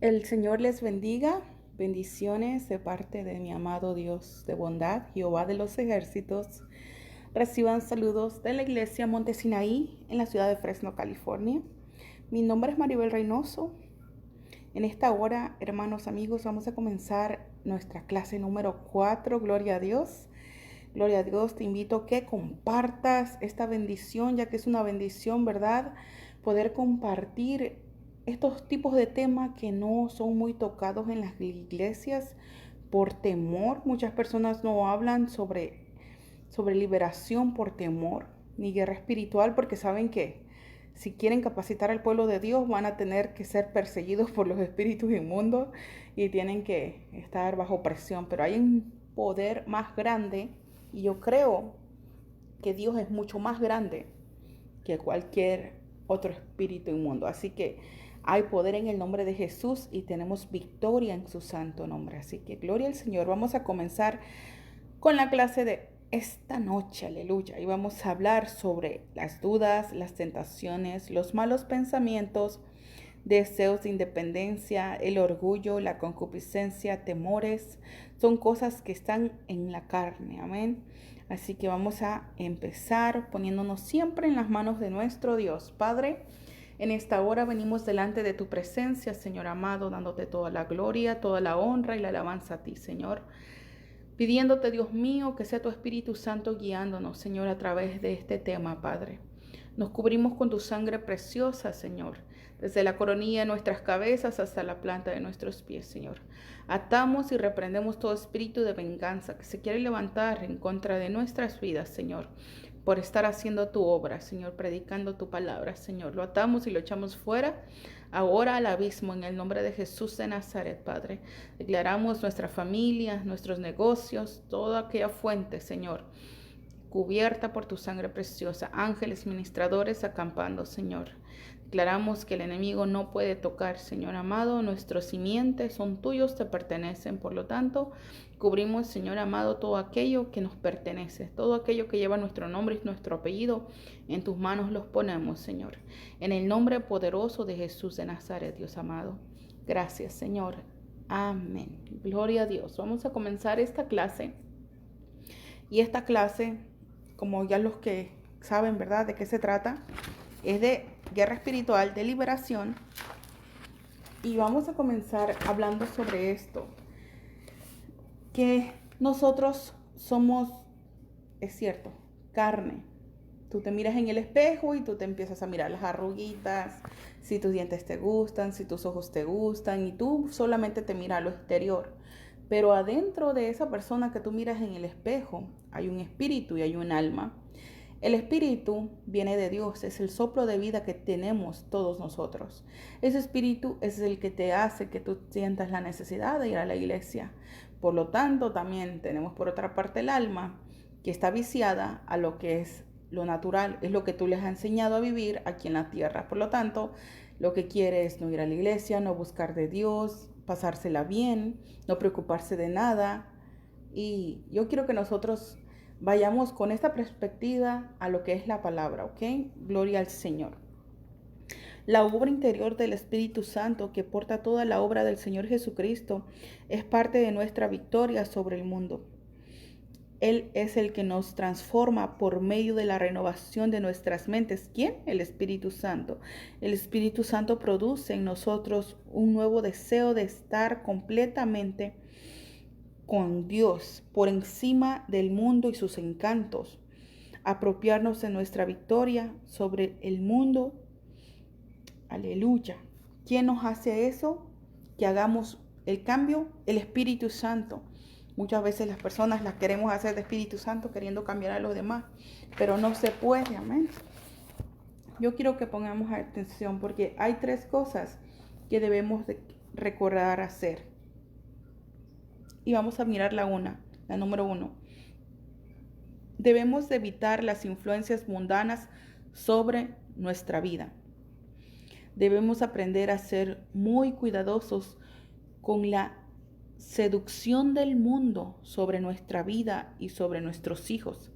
El Señor les bendiga. Bendiciones de parte de mi amado Dios de bondad, Jehová de los ejércitos. Reciban saludos de la iglesia Monte Sinaí en la ciudad de Fresno, California. Mi nombre es Maribel Reynoso. En esta hora, hermanos, amigos, vamos a comenzar nuestra clase número 4. Gloria a Dios. Gloria a Dios. Te invito a que compartas esta bendición, ya que es una bendición, ¿verdad? Poder compartir estos tipos de temas que no son muy tocados en las iglesias por temor. Muchas personas no hablan sobre liberación por temor, ni guerra espiritual, porque saben que si quieren capacitar al pueblo de Dios van a tener que ser perseguidos por los espíritus inmundos y tienen que estar bajo presión. Pero hay un poder más grande y yo creo que Dios es mucho más grande que cualquier otro espíritu inmundo. Así que hay poder en el nombre de Jesús y tenemos victoria en su santo nombre. Así que gloria al Señor. Vamos a comenzar con la clase de esta noche, aleluya. Y vamos a hablar sobre las dudas, las tentaciones, los malos pensamientos, deseos de independencia, el orgullo, la concupiscencia, temores. Son cosas que están en la carne, amén. Así que vamos a empezar poniéndonos siempre en las manos de nuestro Dios. Padre, en esta hora venimos delante de tu presencia, Señor amado, dándote toda la gloria, toda la honra y la alabanza a ti, Señor. Pidiéndote, Dios mío, que sea tu Espíritu Santo guiándonos, Señor, a través de este tema, Padre. Nos cubrimos con tu sangre preciosa, Señor, desde la coronilla de nuestras cabezas hasta la planta de nuestros pies, Señor. Atamos y reprendemos todo espíritu de venganza que se quiere levantar en contra de nuestras vidas, Señor, por estar haciendo tu obra, Señor, predicando tu palabra, Señor. Lo atamos y lo echamos fuera ahora al abismo en el nombre de Jesús de Nazaret, Padre. Declaramos nuestra familia, nuestros negocios, toda aquella fuente, Señor, cubierta por tu sangre preciosa, ángeles ministradores acampando, Señor. Declaramos que el enemigo no puede tocar, Señor amado, nuestros simientes son tuyos, te pertenecen, por lo tanto, cubrimos, Señor amado, todo aquello que nos pertenece, todo aquello que lleva nuestro nombre y nuestro apellido, en tus manos los ponemos, Señor. En el nombre poderoso de Jesús de Nazaret, Dios amado. Gracias, Señor. Amén. Gloria a Dios. Vamos a comenzar esta clase. Y esta clase, como ya los que saben, ¿verdad?, de qué se trata, es de guerra espiritual, de liberación. Y vamos a comenzar hablando sobre esto, que nosotros somos, es cierto, carne. Tú te miras en el espejo y tú te empiezas a mirar las arruguitas, si tus dientes te gustan, si tus ojos te gustan, y tú solamente te miras lo exterior. Pero adentro de esa persona que tú miras en el espejo hay un espíritu y hay un alma. El espíritu viene de Dios, es el soplo de vida que tenemos todos nosotros. Ese espíritu es el que te hace que tú sientas la necesidad de ir a la iglesia. Por lo tanto, también tenemos por otra parte el alma, que está viciada a lo que es lo natural, es lo que tú les has enseñado a vivir aquí en la tierra. Por lo tanto, lo que quiere es no ir a la iglesia, no buscar de Dios, pasársela bien, no preocuparse de nada. Y yo quiero que nosotros vayamos con esta perspectiva a lo que es la palabra, ¿ok? Gloria al Señor. La obra interior del Espíritu Santo que porta toda la obra del Señor Jesucristo es parte de nuestra victoria sobre el mundo. Él es el que nos transforma por medio de la renovación de nuestras mentes. ¿Quién? El Espíritu Santo. El Espíritu Santo produce en nosotros un nuevo deseo de estar completamente con Dios, por encima del mundo y sus encantos. Apropiarnos de nuestra victoria sobre el mundo. Aleluya. ¿Quién nos hace eso? Que hagamos el cambio, el Espíritu Santo. Muchas veces las personas las queremos hacer de Espíritu Santo queriendo cambiar a los demás, pero no se puede, amén. Yo quiero que pongamos atención porque hay tres cosas que debemos de recordar hacer. Y vamos a mirar la número uno. Debemos de evitar las influencias mundanas sobre nuestra vida. Debemos aprender a ser muy cuidadosos con la seducción del mundo sobre nuestra vida y sobre nuestros hijos.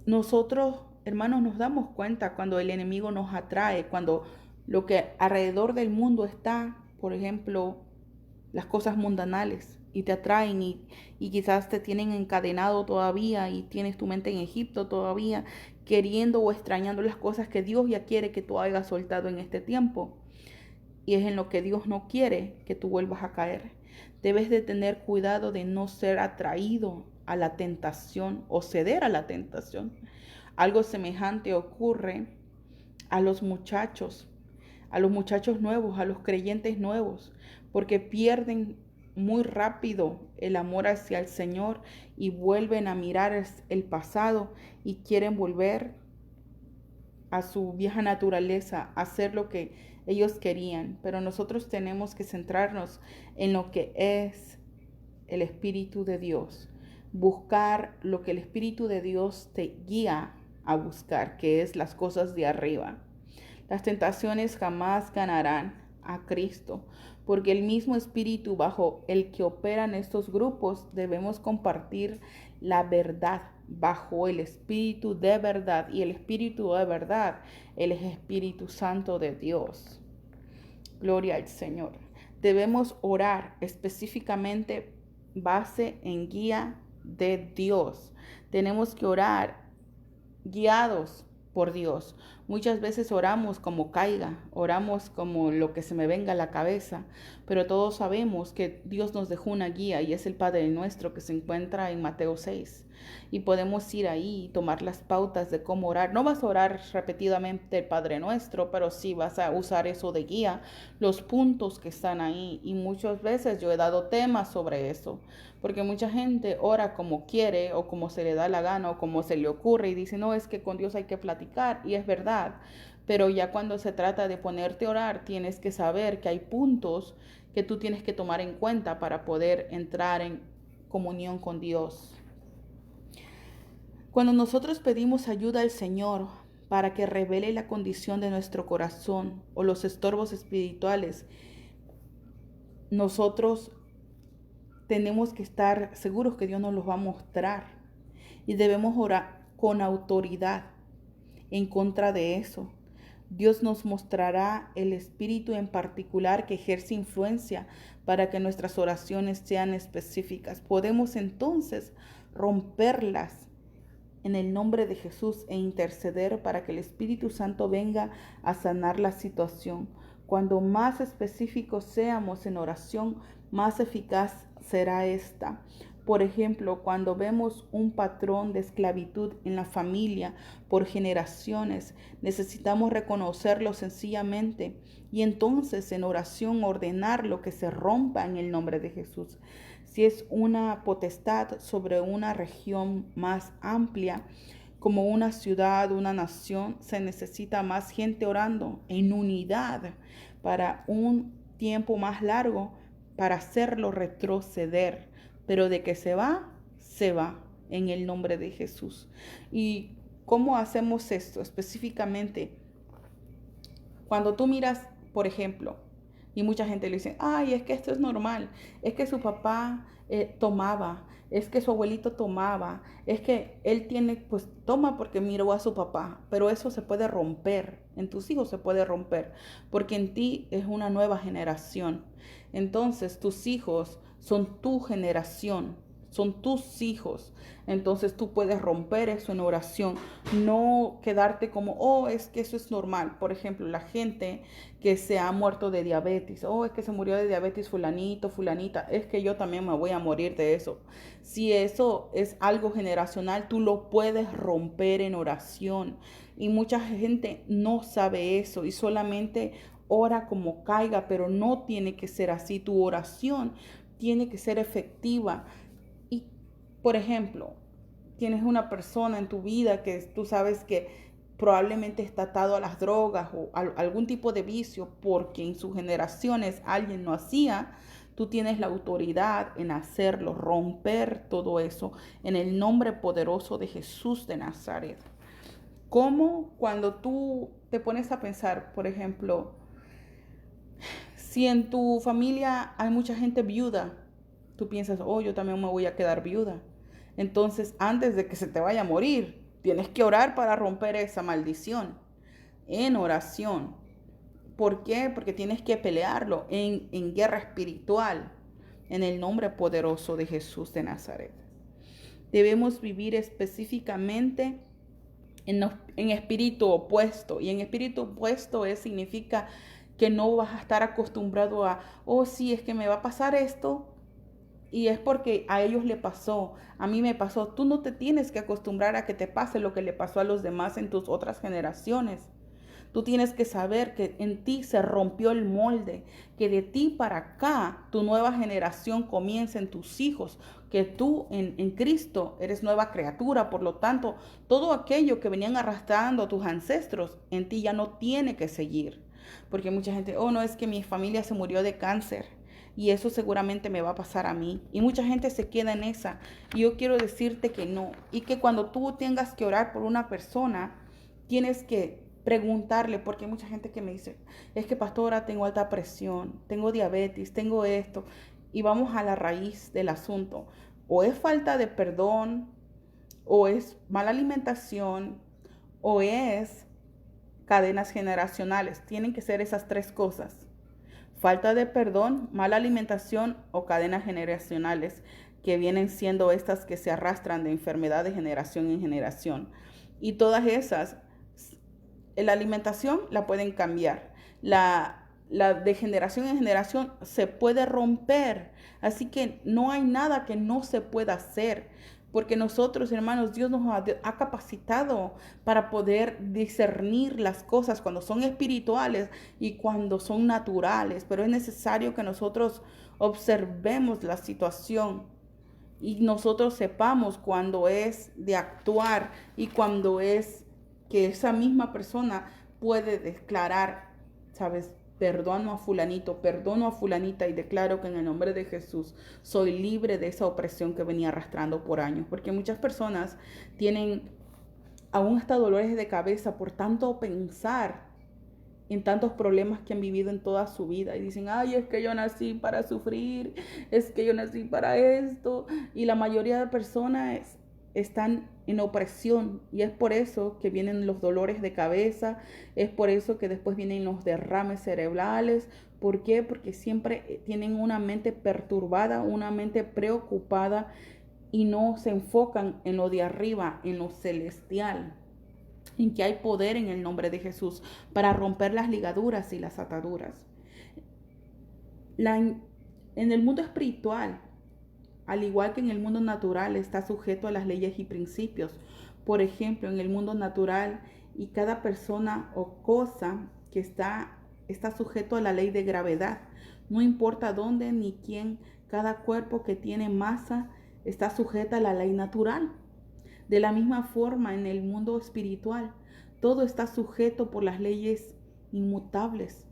Nosotros, hermanos, nos damos cuenta cuando el enemigo nos atrae, cuando lo que alrededor del mundo está por ejemplo, las cosas mundanales y te atraen y quizás te tienen encadenado todavía y tienes tu mente en Egipto todavía, queriendo o extrañando las cosas que Dios ya quiere que tú hayas soltado en este tiempo. Y es en lo que Dios no quiere que tú vuelvas a caer. Debes de tener cuidado de no ser atraído a la tentación o ceder a la tentación. Algo semejante ocurre a los muchachos nuevos, a los creyentes nuevos, porque pierden muy rápido el amor hacia el Señor y vuelven a mirar el pasado y quieren volver a su vieja naturaleza, a hacer lo que ellos querían. Pero nosotros tenemos que centrarnos en lo que es el Espíritu de Dios, buscar lo que el Espíritu de Dios te guía a buscar, que es las cosas de arriba. Las tentaciones jamás ganarán a Cristo, porque el mismo espíritu bajo el que operan estos grupos debemos compartir la verdad bajo el espíritu de verdad, y el espíritu de verdad, el Espíritu Santo de Dios. Gloria al Señor. Debemos orar específicamente base en guía de Dios. Tenemos que orar guiados por Dios. Muchas veces oramos como caiga, oramos como lo que se me venga a la cabeza, pero todos sabemos que Dios nos dejó una guía y es el Padre nuestro que se encuentra en Mateo 6. Y podemos ir ahí y tomar las pautas de cómo orar. No vas a orar repetidamente el Padre Nuestro, pero sí vas a usar eso de guía, los puntos que están ahí. Y muchas veces yo he dado temas sobre eso, porque mucha gente ora como quiere o como se le da la gana o como se le ocurre y dice, no, es que con Dios hay que platicar, y es verdad. Pero ya cuando se trata de ponerte a orar, tienes que saber que hay puntos que tú tienes que tomar en cuenta para poder entrar en comunión con Dios. Cuando nosotros pedimos ayuda al Señor para que revele la condición de nuestro corazón o los estorbos espirituales, nosotros tenemos que estar seguros que Dios nos los va a mostrar y debemos orar con autoridad en contra de eso. Dios nos mostrará el espíritu en particular que ejerce influencia para que nuestras oraciones sean específicas. Podemos entonces romperlas en el nombre de Jesús e interceder para que el Espíritu Santo venga a sanar la situación. Cuando más específicos seamos en oración, más eficaz será esta. Por ejemplo, cuando vemos un patrón de esclavitud en la familia por generaciones, necesitamos reconocerlo sencillamente y entonces en oración ordenar lo que se rompa en el nombre de Jesús. Si es una potestad sobre una región más amplia, como una ciudad, una nación, se necesita más gente orando en unidad para un tiempo más largo para hacerlo retroceder. Pero de que se va en el nombre de Jesús. ¿Y cómo hacemos esto específicamente? Cuando tú miras, por ejemplo, y mucha gente le dice, ay, es que esto es normal, es que su papá tomaba, es que su abuelito tomaba, es que él tiene, pues toma porque miró a su papá, pero eso se puede romper, en tus hijos se puede romper, porque en ti es una nueva generación. Entonces tus hijos son tu generación, son tus hijos. Entonces tú puedes romper eso en oración, no quedarte como, oh, es que eso es normal. Por ejemplo, la gente que se ha muerto de diabetes, oh, es que se murió de diabetes fulanito, fulanita, es que yo también me voy a morir de eso. Si eso es algo generacional, tú lo puedes romper en oración. Y mucha gente no sabe eso y solamente ora como caiga, pero no tiene que ser así. Tu oración tiene que ser efectiva. Y, por ejemplo, tienes una persona en tu vida que tú sabes que probablemente está atado a las drogas o a algún tipo de vicio porque en sus generaciones alguien lo hacía, tú tienes la autoridad en hacerlo, romper todo eso en el nombre poderoso de Jesús de Nazaret. Como cuando tú te pones a pensar, por ejemplo, si en tu familia hay mucha gente viuda, tú piensas, oh, yo también me voy a quedar viuda. Entonces, antes de que se te vaya a morir, tienes que orar para romper esa maldición. En oración. ¿Por qué? Porque tienes que pelearlo en guerra espiritual, en el nombre poderoso de Jesús de Nazaret. Debemos vivir específicamente en espíritu opuesto. Y en espíritu opuesto significa que no vas a estar acostumbrado a, oh sí, es que me va a pasar esto y es porque a ellos le pasó, a mí me pasó. Tú no te tienes que acostumbrar a que te pase lo que le pasó a los demás en tus otras generaciones. Tú tienes que saber que en ti se rompió el molde, que de ti para acá tu nueva generación comienza en tus hijos, que tú en Cristo eres nueva criatura. Por lo tanto, todo aquello que venían arrastrando tus ancestros en ti ya no tiene que seguir. Porque mucha gente, oh no, es que mi familia se murió de cáncer y eso seguramente me va a pasar a mí. Y mucha gente se queda en esa. Y yo quiero decirte que no. Y que cuando tú tengas que orar por una persona, tienes que preguntarle, porque hay mucha gente que me dice, es que pastora, tengo alta presión, tengo diabetes, tengo esto. Y vamos a la raíz del asunto. O es falta de perdón, o es mala alimentación, o es cadenas generacionales. Tienen que ser esas tres cosas. Falta de perdón, mala alimentación o cadenas generacionales, que vienen siendo estas que se arrastran de enfermedad de generación en generación. Y todas esas, la alimentación la pueden cambiar. La de generación en generación se puede romper. Así que no hay nada que no se pueda hacer. Porque nosotros, hermanos, Dios nos ha capacitado para poder discernir las cosas cuando son espirituales y cuando son naturales. Pero es necesario que nosotros observemos la situación y nosotros sepamos cuando es de actuar y cuando es que esa misma persona puede declarar, ¿sabes? Perdono a fulanito, perdono a fulanita y declaro que en el nombre de Jesús soy libre de esa opresión que venía arrastrando por años. Porque muchas personas tienen aún hasta dolores de cabeza por tanto pensar en tantos problemas que han vivido en toda su vida. Y dicen, ay, es que yo nací para sufrir, es que yo nací para esto. Y la mayoría de personas están en opresión. Y es por eso que vienen los dolores de cabeza, es por eso que después vienen los derrames cerebrales. ¿Por qué? Porque siempre tienen una mente perturbada, una mente preocupada y no se enfocan en lo de arriba, en lo celestial, en que hay poder en el nombre de Jesús para romper las ligaduras y las ataduras. En el mundo espiritual, al igual que en el mundo natural, está sujeto a las leyes y principios. Por ejemplo, en el mundo natural, y cada persona o cosa que está sujeto a la ley de gravedad. No importa dónde ni quién, cada cuerpo que tiene masa está sujeta a la ley natural. De la misma forma, en el mundo espiritual, todo está sujeto por las leyes inmutables.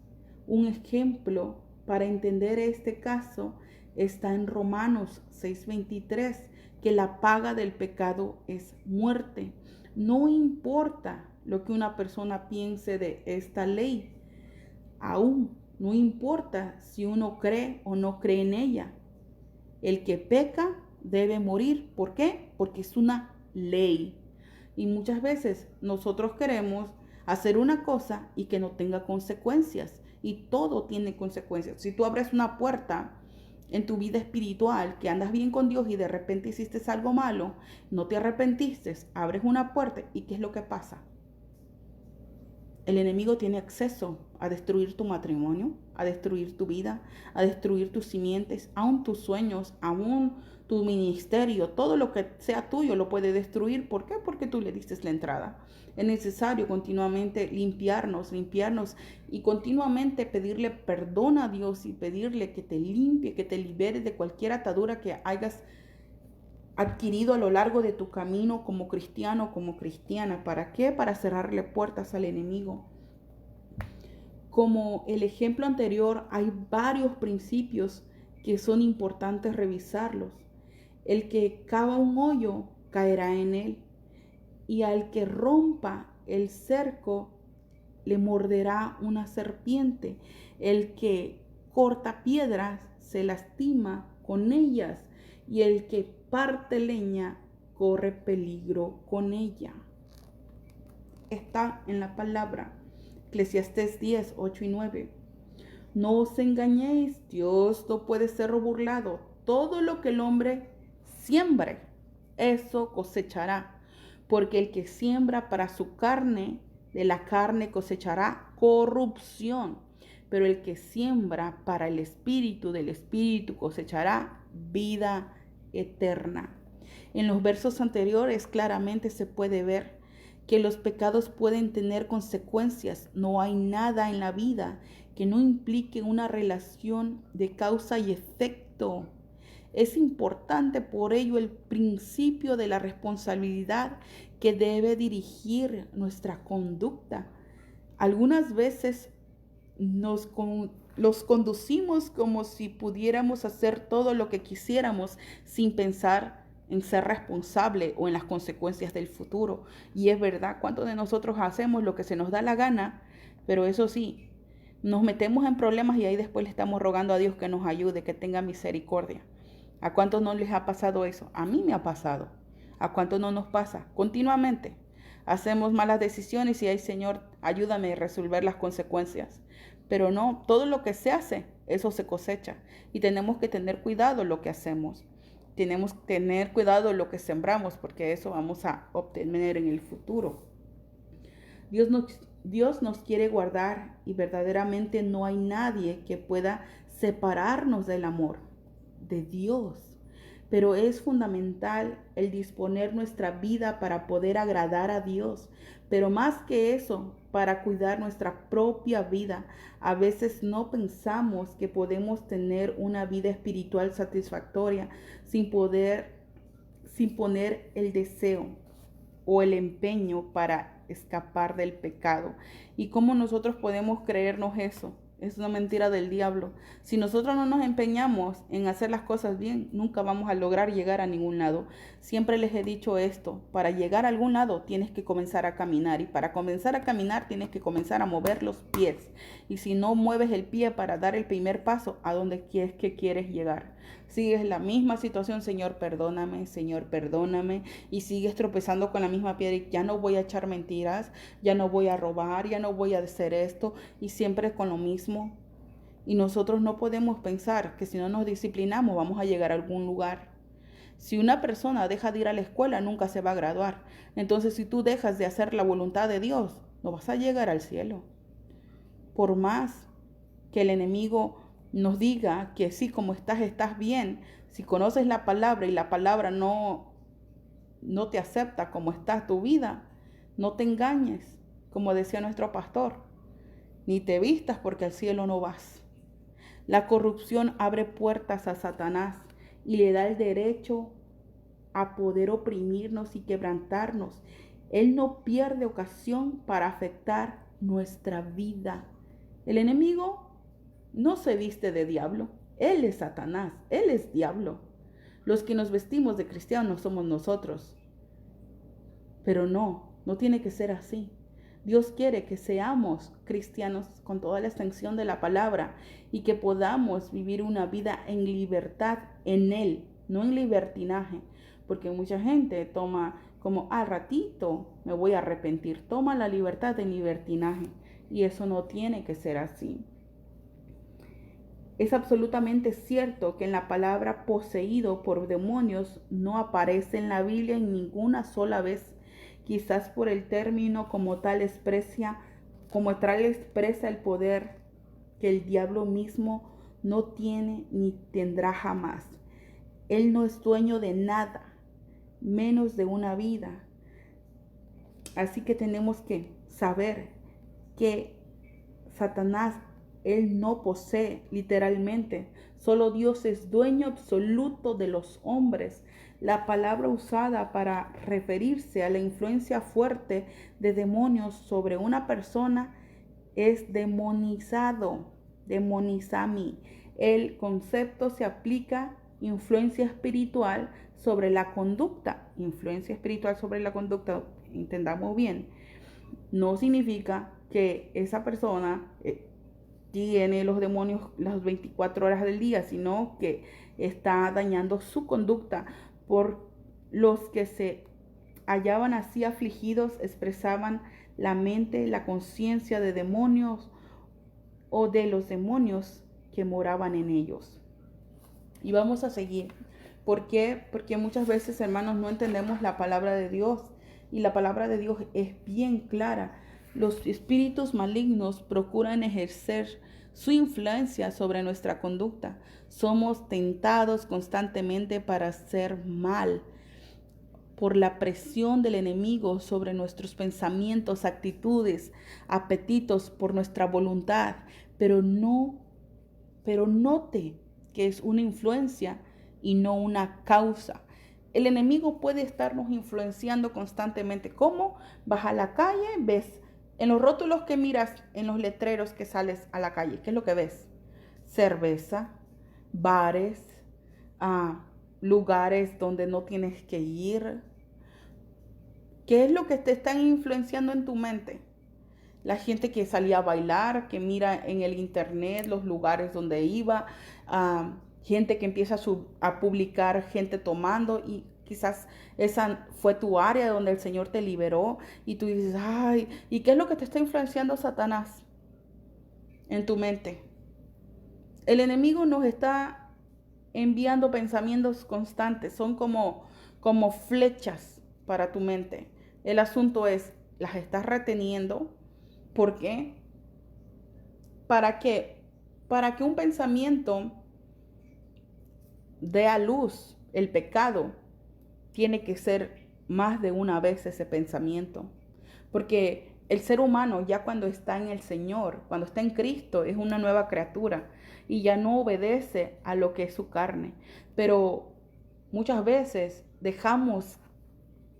Un ejemplo para entender este caso está en Romanos 6:23, que la paga del pecado es muerte. No importa lo que una persona piense de esta ley, aún no importa si uno cree o no cree en ella. El que peca debe morir. ¿Por qué? Porque es una ley. Y muchas veces nosotros queremos hacer una cosa y que no tenga consecuencias. Y todo tiene consecuencias. Si tú abres una puerta en tu vida espiritual, que andas bien con Dios y de repente hiciste algo malo, no te arrepentiste, abres una puerta y ¿qué es lo que pasa? El enemigo tiene acceso a destruir tu matrimonio, a destruir tu vida, a destruir tus simientes, aún tus sueños, aún tu ministerio. Todo lo que sea tuyo lo puede destruir. ¿Por qué? Porque tú le diste la entrada. Es necesario continuamente limpiarnos y continuamente pedirle perdón a Dios y pedirle que te limpie, que te libere de cualquier atadura que hayas adquirido a lo largo de tu camino como cristiano, como cristiana. ¿Para qué? Para cerrarle puertas al enemigo. Como el ejemplo anterior, hay varios principios que son importantes revisarlos. El que cava un hoyo caerá en él, y al que rompa el cerco le morderá una serpiente. El que corta piedras se lastima con ellas, y el que parte leña corre peligro con ella. Está en la palabra. Eclesiastés 10, 8 y 9. No os engañéis, Dios no puede ser burlado. Todo lo que el hombre siembre, eso cosechará. Porque el que siembra para su carne, de la carne cosechará corrupción. Pero el que siembra para el espíritu, del espíritu cosechará vida eterna. En los versos anteriores claramente se puede ver que los pecados pueden tener consecuencias. No hay nada en la vida que no implique una relación de causa y efecto. Es importante por ello el principio de la responsabilidad que debe dirigir nuestra conducta. Algunas veces los conducimos como si pudiéramos hacer todo lo que quisiéramos sin pensar en ser responsable o en las consecuencias del futuro. Y es verdad, ¿cuántos de nosotros hacemos lo que se nos da la gana? Pero eso sí, nos metemos en problemas y ahí después le estamos rogando a Dios que nos ayude, que tenga misericordia. ¿A cuántos no les ha pasado eso? A mí me ha pasado. ¿A cuántos no nos pasa? Continuamente. Hacemos malas decisiones y ay, Señor, ayúdame a resolver las consecuencias. Pero no, todo lo que se hace, eso se cosecha. Y tenemos que tener cuidado lo que hacemos. Tenemos que tener cuidado lo que sembramos, porque eso vamos a obtener en el futuro. Dios nos quiere guardar y verdaderamente no hay nadie que pueda separarnos del amor de Dios. Pero es fundamental el disponer nuestra vida para poder agradar a Dios. Pero más que eso, para cuidar nuestra propia vida. A veces no pensamos que podemos tener una vida espiritual satisfactoria sin poner el deseo o el empeño para escapar del pecado. ¿Y cómo nosotros podemos creernos eso? Es una mentira del diablo. Si nosotros no nos empeñamos en hacer las cosas bien, nunca vamos a lograr llegar a ningún lado. Siempre les he dicho esto, para llegar a algún lado tienes que comenzar a caminar y para comenzar a caminar tienes que comenzar a mover los pies. Y si no mueves el pie para dar el primer paso, ¿a dónde es que quieres llegar? Sigues la misma situación, Señor, perdóname, y sigues tropezando con la misma piedra y ya no voy a echar mentiras, ya no voy a robar, ya no voy a hacer esto, y siempre con lo mismo. Y nosotros no podemos pensar que si no nos disciplinamos vamos a llegar a algún lugar. Si una persona deja de ir a la escuela, nunca se va a graduar. Entonces, si tú dejas de hacer la voluntad de Dios, no vas a llegar al cielo. Por más que el enemigo nos diga que sí, como estás bien. Si conoces la palabra y la palabra no te acepta como está tu vida, no te engañes, como decía nuestro pastor, ni te vistas porque al cielo no vas. La corrupción abre puertas a Satanás y le da el derecho a poder oprimirnos y quebrantarnos. Él no pierde ocasión para afectar nuestra vida. El enemigo no se viste de diablo. Él es Satanás, él es diablo. Los que nos vestimos de cristianos somos nosotros. Pero no tiene que ser así. Dios quiere que seamos cristianos con toda la extensión de la palabra y que podamos vivir una vida en libertad en Él, no en libertinaje. Porque mucha gente toma como al ratito me voy a arrepentir. Toma la libertad en libertinaje y eso no tiene que ser así. Es absolutamente cierto que en la palabra poseído por demonios no aparece en la Biblia en ninguna sola vez, quizás por el término como tal expresa el poder que el diablo mismo no tiene ni tendrá jamás. Él no es dueño de nada, menos de una vida. Así que tenemos que saber que Satanás, él no posee literalmente. Solo Dios es dueño absoluto de los hombres. La palabra usada para referirse a la influencia fuerte de demonios sobre una persona es demonizado, demonizami. El concepto se aplica influencia espiritual sobre la conducta. Influencia espiritual sobre la conducta, entendamos bien, no significa que esa persona tiene los demonios las 24 horas del día, sino que está dañando su conducta. Por los que se hallaban así afligidos expresaban la mente, la conciencia de demonios o de los demonios que moraban en ellos. Y vamos a seguir. ¿Por qué? Porque muchas veces, hermanos, no entendemos la palabra de Dios. Y la palabra de Dios es bien clara. Los espíritus malignos procuran ejercer su influencia sobre nuestra conducta. Somos tentados constantemente para hacer mal por la presión del enemigo sobre nuestros pensamientos, actitudes, apetitos, por nuestra voluntad. Pero note que es una influencia y no una causa. El enemigo puede estarnos influenciando constantemente. ¿Cómo? Vas a la calle, ves en los rótulos que miras, en los letreros que sales a la calle, ¿qué es lo que ves? Cerveza, bares, lugares donde no tienes que ir. ¿Qué es lo que te están influenciando en tu mente? La gente que salía a bailar, que mira en el internet los lugares donde iba, gente que empieza a publicar gente tomando, y quizás esa fue tu área donde el Señor te liberó y tú dices, ay, ¿y qué es lo que te está influenciando Satanás en tu mente? El enemigo nos está enviando pensamientos constantes, son como flechas para tu mente. El asunto es, ¿las estás reteniendo? ¿Por qué? ¿Para qué? Para que un pensamiento dé a luz el pecado, tiene que ser más de una vez ese pensamiento. Porque el ser humano ya cuando está en el Señor, cuando está en Cristo, es una nueva criatura y ya no obedece a lo que es su carne. Pero muchas veces dejamos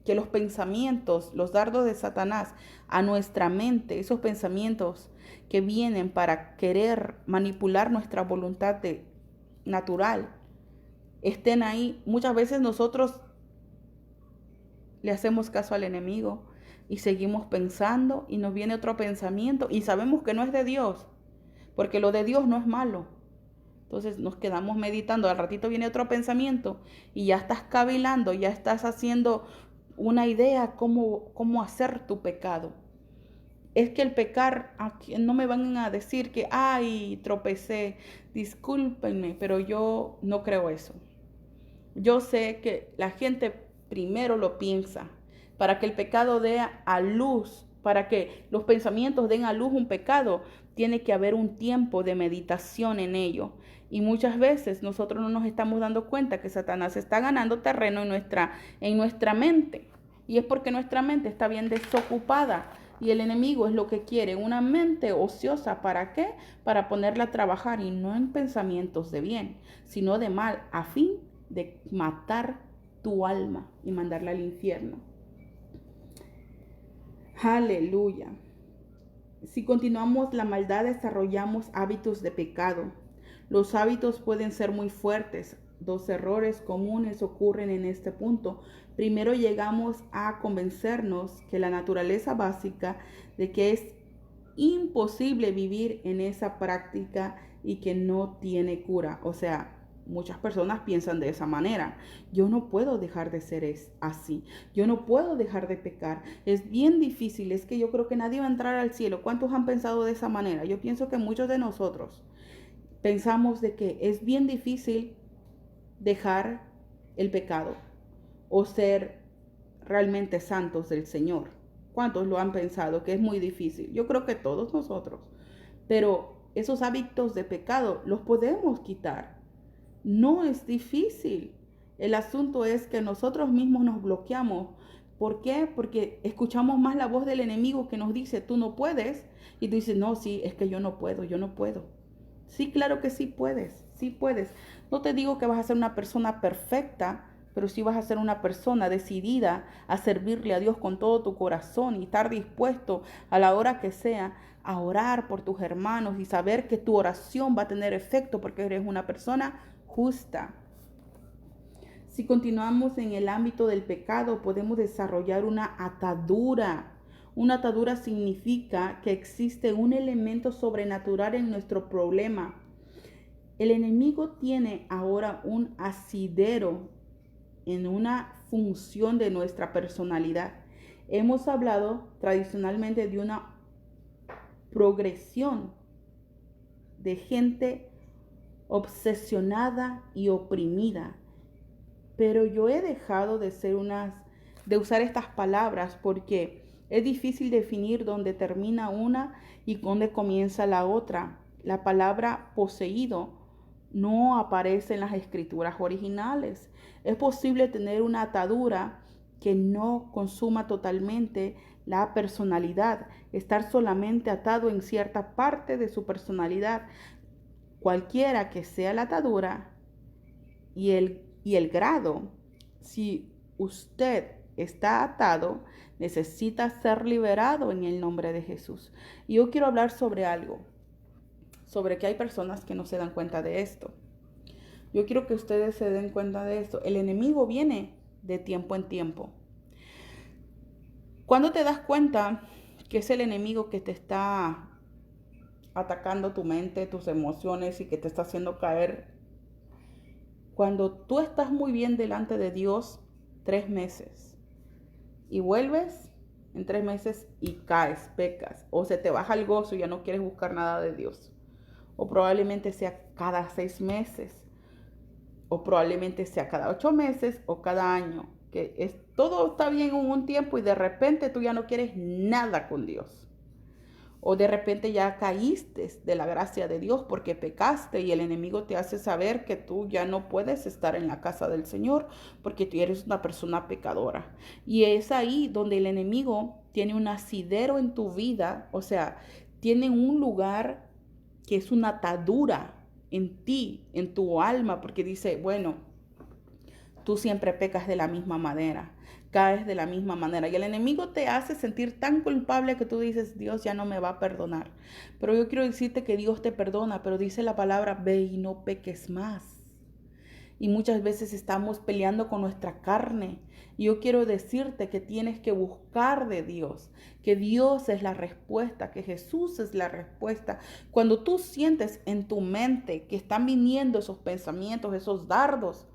que los pensamientos, los dardos de Satanás a nuestra mente, esos pensamientos que vienen para querer manipular nuestra voluntad natural, estén ahí. Muchas veces nosotros le hacemos caso al enemigo y seguimos pensando y nos viene otro pensamiento y sabemos que no es de Dios, porque lo de Dios no es malo. Entonces nos quedamos meditando, al ratito viene otro pensamiento y ya estás cavilando, ya estás haciendo una idea cómo hacer tu pecado. Es que el pecar, no me van a decir que, ay, tropecé, discúlpenme, pero yo no creo eso. Yo sé que la gente primero lo piensa, para que el pecado dé a luz, para que los pensamientos den a luz un pecado, tiene que haber un tiempo de meditación en ello. Y muchas veces nosotros no nos estamos dando cuenta que Satanás está ganando terreno en nuestra mente. Y es porque nuestra mente está bien desocupada. Y el enemigo es lo que quiere, una mente ociosa. ¿Para qué? Para ponerla a trabajar, y no en pensamientos de bien, sino de mal, a fin de matar tu alma y mandarla al infierno. Aleluya. Si continuamos la maldad, desarrollamos hábitos de pecado. Los hábitos pueden ser muy fuertes. Dos errores comunes ocurren en este punto. Primero, llegamos a convencernos que la naturaleza básica de que es imposible vivir en esa práctica y que no tiene cura. O sea, muchas personas piensan de esa manera. Yo no puedo dejar de ser así. Yo no puedo dejar de pecar. Es bien difícil. Es que yo creo que nadie va a entrar al cielo. ¿Cuántos han pensado de esa manera? Yo pienso que muchos de nosotros pensamos de que es bien difícil dejar el pecado o ser realmente santos del Señor. ¿Cuántos lo han pensado que es muy difícil? Yo creo que todos nosotros. Pero esos hábitos de pecado los podemos quitar. No es difícil. El asunto es que nosotros mismos nos bloqueamos. ¿Por qué? Porque escuchamos más la voz del enemigo que nos dice, tú no puedes. Y tú dices, no, sí, es que yo no puedo, yo no puedo. Sí, claro que sí puedes, sí puedes. No te digo que vas a ser una persona perfecta, pero sí vas a ser una persona decidida a servirle a Dios con todo tu corazón y estar dispuesto a la hora que sea a orar por tus hermanos y saber que tu oración va a tener efecto porque eres una persona justa. Si continuamos en el ámbito del pecado, podemos desarrollar una atadura. Una atadura significa que existe un elemento sobrenatural en nuestro problema. El enemigo tiene ahora un asidero en una función de nuestra personalidad. Hemos hablado tradicionalmente de una progresión de gente obsesionada y oprimida. Pero yo he dejado de usar estas palabras porque es difícil definir dónde termina una y dónde comienza la otra. La palabra poseído no aparece en las escrituras originales. Es posible tener una atadura que no consuma totalmente la personalidad, estar solamente atado en cierta parte de su personalidad. Cualquiera que sea la atadura y el grado, si usted está atado, necesita ser liberado en el nombre de Jesús. Y yo quiero hablar sobre algo, sobre que hay personas que no se dan cuenta de esto. Yo quiero que ustedes se den cuenta de esto. El enemigo viene de tiempo en tiempo. ¿Cuándo te das cuenta que es el enemigo que te está atacando tu mente, tus emociones y que te está haciendo caer? Cuando tú estás muy bien delante de Dios 3 meses y vuelves en 3 meses y caes, pecas, o se te baja el gozo y ya no quieres buscar nada de Dios, o probablemente sea cada 6 meses, o probablemente sea cada 8 meses o cada año, todo está bien en un tiempo y de repente tú ya no quieres nada con Dios. O de repente ya caíste de la gracia de Dios porque pecaste y el enemigo te hace saber que tú ya no puedes estar en la casa del Señor porque tú eres una persona pecadora. Y es ahí donde el enemigo tiene un asidero en tu vida, o sea, tiene un lugar que es una atadura en ti, en tu alma, porque dice, bueno, tú siempre pecas de la misma manera, caes de la misma manera. Y el enemigo te hace sentir tan culpable que tú dices, Dios ya no me va a perdonar. Pero yo quiero decirte que Dios te perdona, pero dice la palabra, ve y no peques más. Y muchas veces estamos peleando con nuestra carne. Y yo quiero decirte que tienes que buscar de Dios, que Dios es la respuesta, que Jesús es la respuesta. Cuando tú sientes en tu mente que están viniendo esos pensamientos, esos dardos,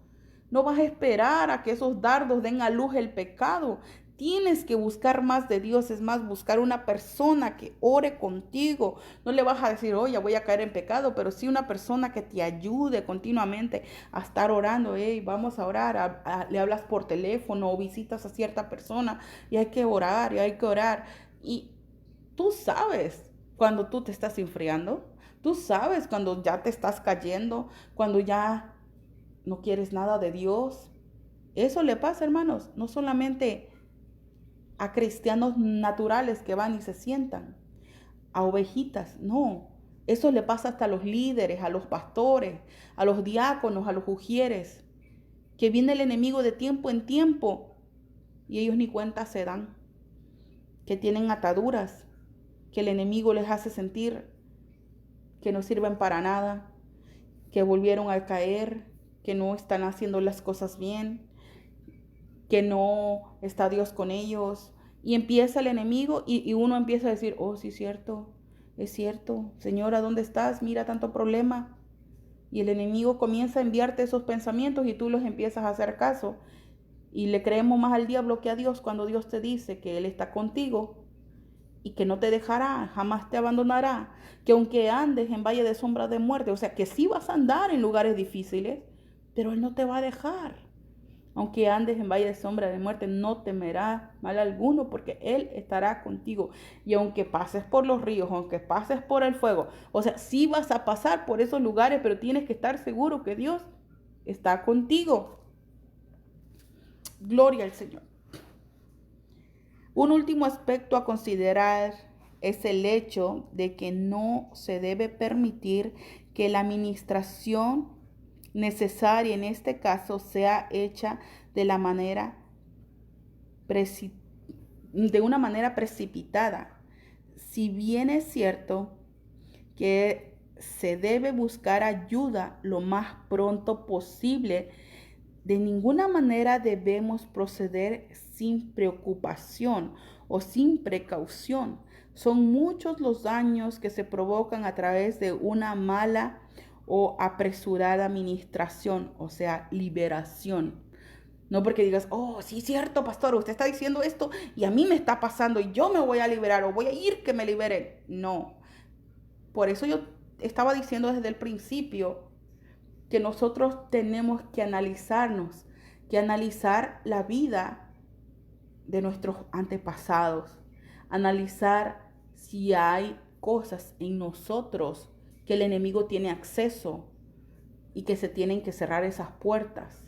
no vas a esperar a que esos dardos den a luz el pecado. Tienes que buscar más de Dios, es más, buscar una persona que ore contigo. No le vas a decir, oye, voy a caer en pecado, pero sí una persona que te ayude continuamente a estar orando. Hey, vamos a orar, le hablas por teléfono o visitas a cierta persona y hay que orar y hay que orar. Y tú sabes cuando tú te estás enfriando, tú sabes cuando ya te estás cayendo, cuando ya no quieres nada de Dios. Eso le pasa, hermanos, no solamente a cristianos naturales que van y se sientan, a ovejitas, no. Eso le pasa hasta a los líderes, a los pastores, a los diáconos, a los ujieres, que viene el enemigo de tiempo en tiempo y ellos ni cuenta se dan, que tienen ataduras, que el enemigo les hace sentir que no sirven para nada, que volvieron a caer, que no están haciendo las cosas bien, que no está Dios con ellos. Y empieza el enemigo y uno empieza a decir, oh, sí, es cierto, Señora, ¿dónde estás? Mira tanto problema. Y el enemigo comienza a enviarte esos pensamientos y tú los empiezas a hacer caso. Y le creemos más al diablo que a Dios cuando Dios te dice que Él está contigo y que no te dejará, jamás te abandonará, que aunque andes en valle de sombra de muerte, o sea, que sí vas a andar en lugares difíciles, pero Él no te va a dejar. Aunque andes en valle de sombra de muerte, no temerás mal alguno, porque Él estará contigo. Y aunque pases por los ríos, aunque pases por el fuego, o sea, sí vas a pasar por esos lugares, pero tienes que estar seguro que Dios está contigo. Gloria al Señor. Un último aspecto a considerar es el hecho de que no se debe permitir que la administración necesaria en este caso sea hecha de una manera precipitada. Si bien es cierto que se debe buscar ayuda lo más pronto posible, de ninguna manera debemos proceder sin preocupación o sin precaución. Son muchos los daños que se provocan a través de una mala o apresurada administración, o sea, liberación. No porque digas, oh, sí, cierto, pastor, usted está diciendo esto y a mí me está pasando y yo me voy a liberar o voy a ir que me liberen. No. Por eso yo estaba diciendo desde el principio que nosotros tenemos que analizarnos, que analizar la vida de nuestros antepasados, analizar si hay cosas en nosotros que el enemigo tiene acceso y que se tienen que cerrar esas puertas.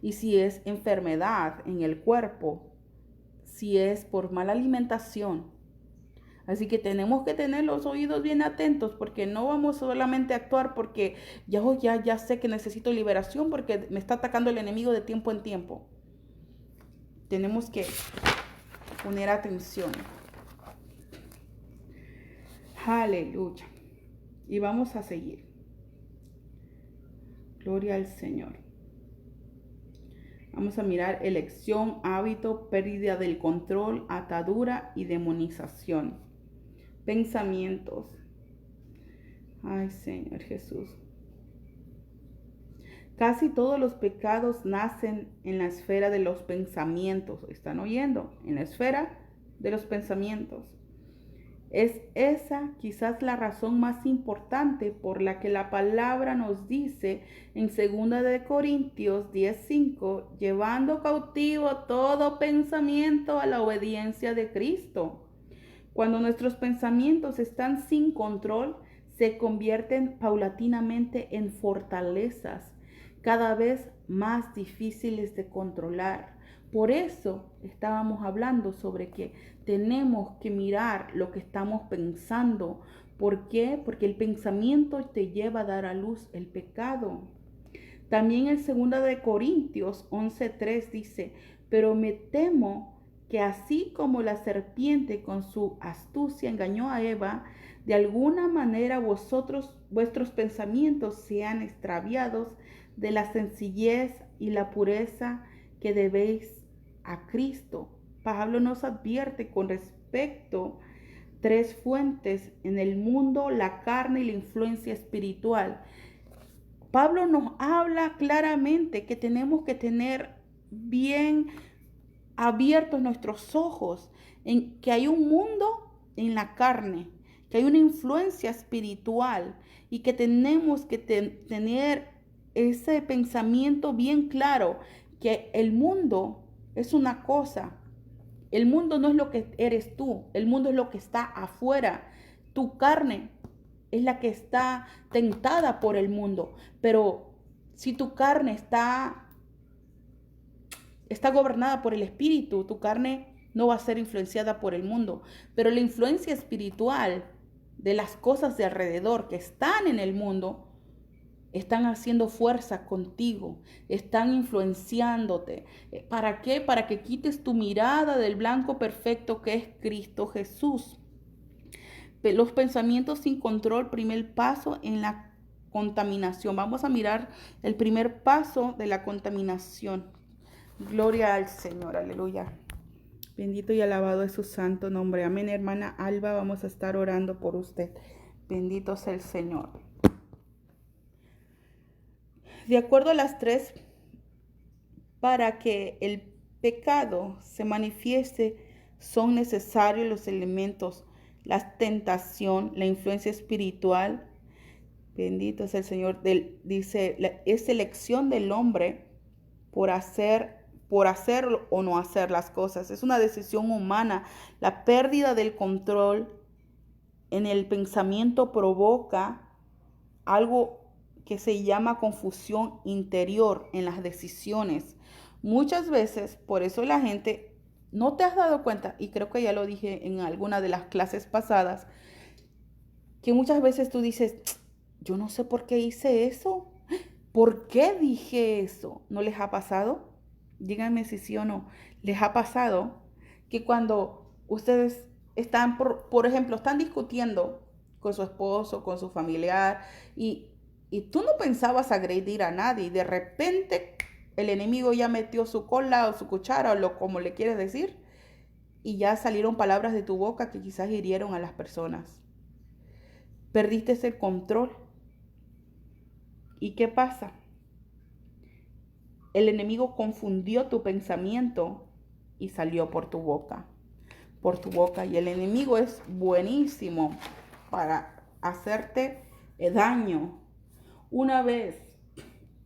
Y si es enfermedad en el cuerpo, si es por mala alimentación. Así que tenemos que tener los oídos bien atentos porque no vamos solamente a actuar porque ya sé que necesito liberación porque me está atacando el enemigo de tiempo en tiempo. Tenemos que poner atención. Aleluya. Y vamos a seguir. Gloria al Señor. Vamos a mirar elección, hábito, pérdida del control, atadura y demonización. Pensamientos. Ay, Señor Jesús. Casi todos los pecados nacen en la esfera de los pensamientos. ¿Están oyendo? En la esfera de los pensamientos. Es esa quizás la razón más importante por la que la palabra nos dice en 2 Corintios 10:5, llevando cautivo todo pensamiento a la obediencia de Cristo. Cuando nuestros pensamientos están sin control, se convierten paulatinamente en fortalezas cada vez más difíciles de controlar. Por eso estábamos hablando sobre que tenemos que mirar lo que estamos pensando. ¿Por qué? Porque el pensamiento te lleva a dar a luz el pecado. También en 2 Corintios 11:3 dice, pero me temo que así como la serpiente con su astucia engañó a Eva, de alguna manera vuestros pensamientos sean extraviados de la sencillez y la pureza que debéis a Cristo. Pablo nos advierte con respecto a 3 fuentes en el mundo, la carne y la influencia espiritual. Pablo nos habla claramente que tenemos que tener bien abiertos nuestros ojos en que hay un mundo en la carne, que hay una influencia espiritual y que tenemos que tener ese pensamiento bien claro, que el mundo es una cosa, el mundo no es lo que eres tú, el mundo es lo que está afuera, tu carne es la que está tentada por el mundo, pero si tu carne está gobernada por el espíritu, tu carne no va a ser influenciada por el mundo, pero la influencia espiritual de las cosas de alrededor que están en el mundo están haciendo fuerza contigo, están influenciándote. ¿Para qué? Para que quites tu mirada del blanco perfecto que es Cristo Jesús. Los pensamientos sin control, primer paso en la contaminación. Vamos a mirar el primer paso de la contaminación. Gloria al Señor, aleluya. Bendito y alabado es su santo nombre. Amén, hermana Alba, vamos a estar orando por usted. Bendito sea el Señor. De acuerdo a las 3, para que el pecado se manifieste, son necesarios los elementos, la tentación, la influencia espiritual. Bendito es el Señor. Dice, es elección del hombre por hacer o no hacer las cosas. Es una decisión humana. La pérdida del control en el pensamiento provoca algo que se llama confusión interior en las decisiones. Muchas veces, por eso la gente, no te has dado cuenta, y creo que ya lo dije en alguna de las clases pasadas, que muchas veces tú dices, yo no sé por qué hice eso, ¿por qué dije eso? ¿No les ha pasado? Díganme si sí o no. ¿Les ha pasado que cuando ustedes están, por ejemplo, están discutiendo con su esposo, con su familiar, y tú no pensabas agredir a nadie, y de repente el enemigo ya metió su cola o su cuchara o como le quieres decir, y ya salieron palabras de tu boca que quizás hirieron a las personas? Perdiste ese control. ¿Y qué pasa? El enemigo confundió tu pensamiento y salió por tu boca. Por tu boca. Y el enemigo es buenísimo para hacerte daño. Una vez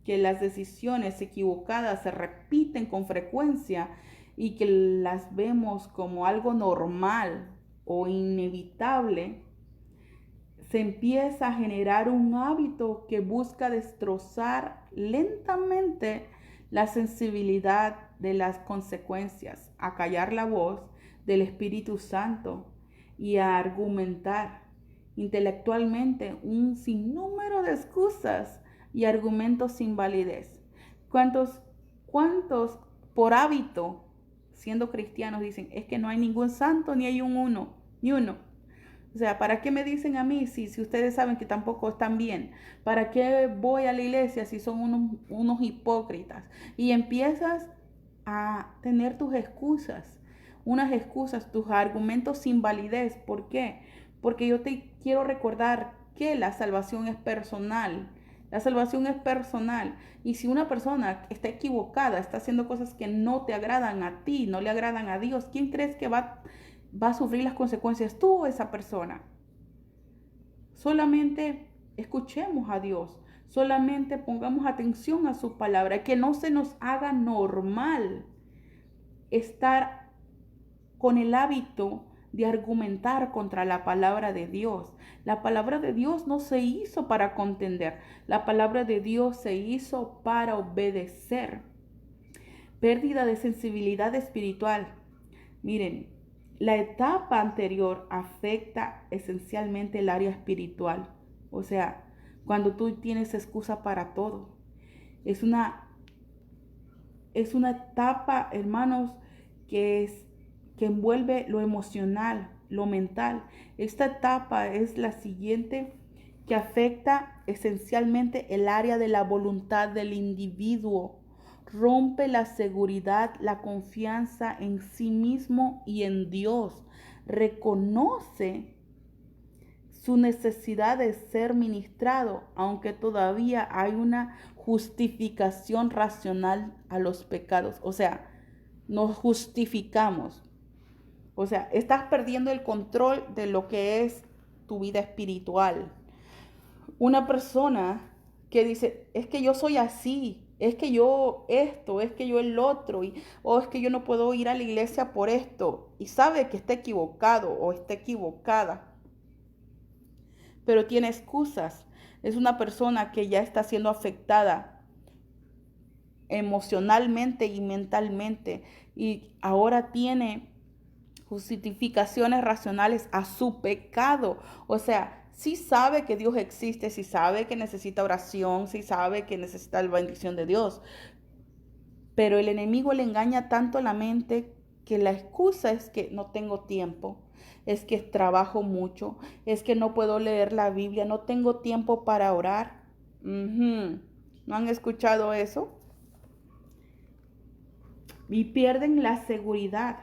que las decisiones equivocadas se repiten con frecuencia y que las vemos como algo normal o inevitable, se empieza a generar un hábito que busca destrozar lentamente la sensibilidad de las consecuencias, a callar la voz del Espíritu Santo y a argumentar intelectualmente un sinnúmero de excusas y argumentos sin validez. ¿Cuántos por hábito, siendo cristianos, dicen, es que no hay ningún santo ni hay ni uno? O sea, ¿para qué me dicen a mí si ustedes saben que tampoco están bien? ¿Para qué voy a la iglesia si son unos hipócritas? Y empiezas a tener tus excusas, tus argumentos sin validez. ¿Por qué? Porque yo te quiero recordar que la salvación es personal. La salvación es personal. Y si una persona está equivocada, está haciendo cosas que no te agradan a ti, no le agradan a Dios, ¿quién crees que va a sufrir las consecuencias? Tú o esa persona. Solamente escuchemos a Dios, solamente pongamos atención a su palabra, que no se nos haga normal estar con el hábito de argumentar contra la palabra de Dios. La palabra de Dios no se hizo para contender, la palabra de Dios se hizo para obedecer. Pérdida de sensibilidad espiritual. Miren, la etapa anterior afecta esencialmente el área espiritual. O sea, cuando tú tienes excusa para todo. Es una etapa, hermanos, que envuelve lo emocional, lo mental. Esta etapa es la siguiente, que afecta esencialmente el área de la voluntad del individuo. Rompe la seguridad, la confianza en sí mismo y en Dios. Reconoce su necesidad de ser ministrado, aunque todavía hay una justificación racional a los pecados. O sea, nos justificamos. O sea, estás perdiendo el control de lo que es tu vida espiritual. Una persona que dice, es que yo soy así, es que yo esto, es que yo el otro, o es que yo no puedo ir a la iglesia por esto, y sabe que está equivocado o está equivocada, pero tiene excusas. Es una persona que ya está siendo afectada emocionalmente y mentalmente, y ahora tiene justificaciones racionales a su pecado. O sea, sí sabe que Dios existe, sí sabe que necesita oración, sí sabe que necesita la bendición de Dios, pero el enemigo le engaña tanto la mente que la excusa es que no tengo tiempo, es que trabajo mucho, es que no puedo leer la Biblia, no tengo tiempo para orar. ¿No han escuchado eso? Y pierden la seguridad.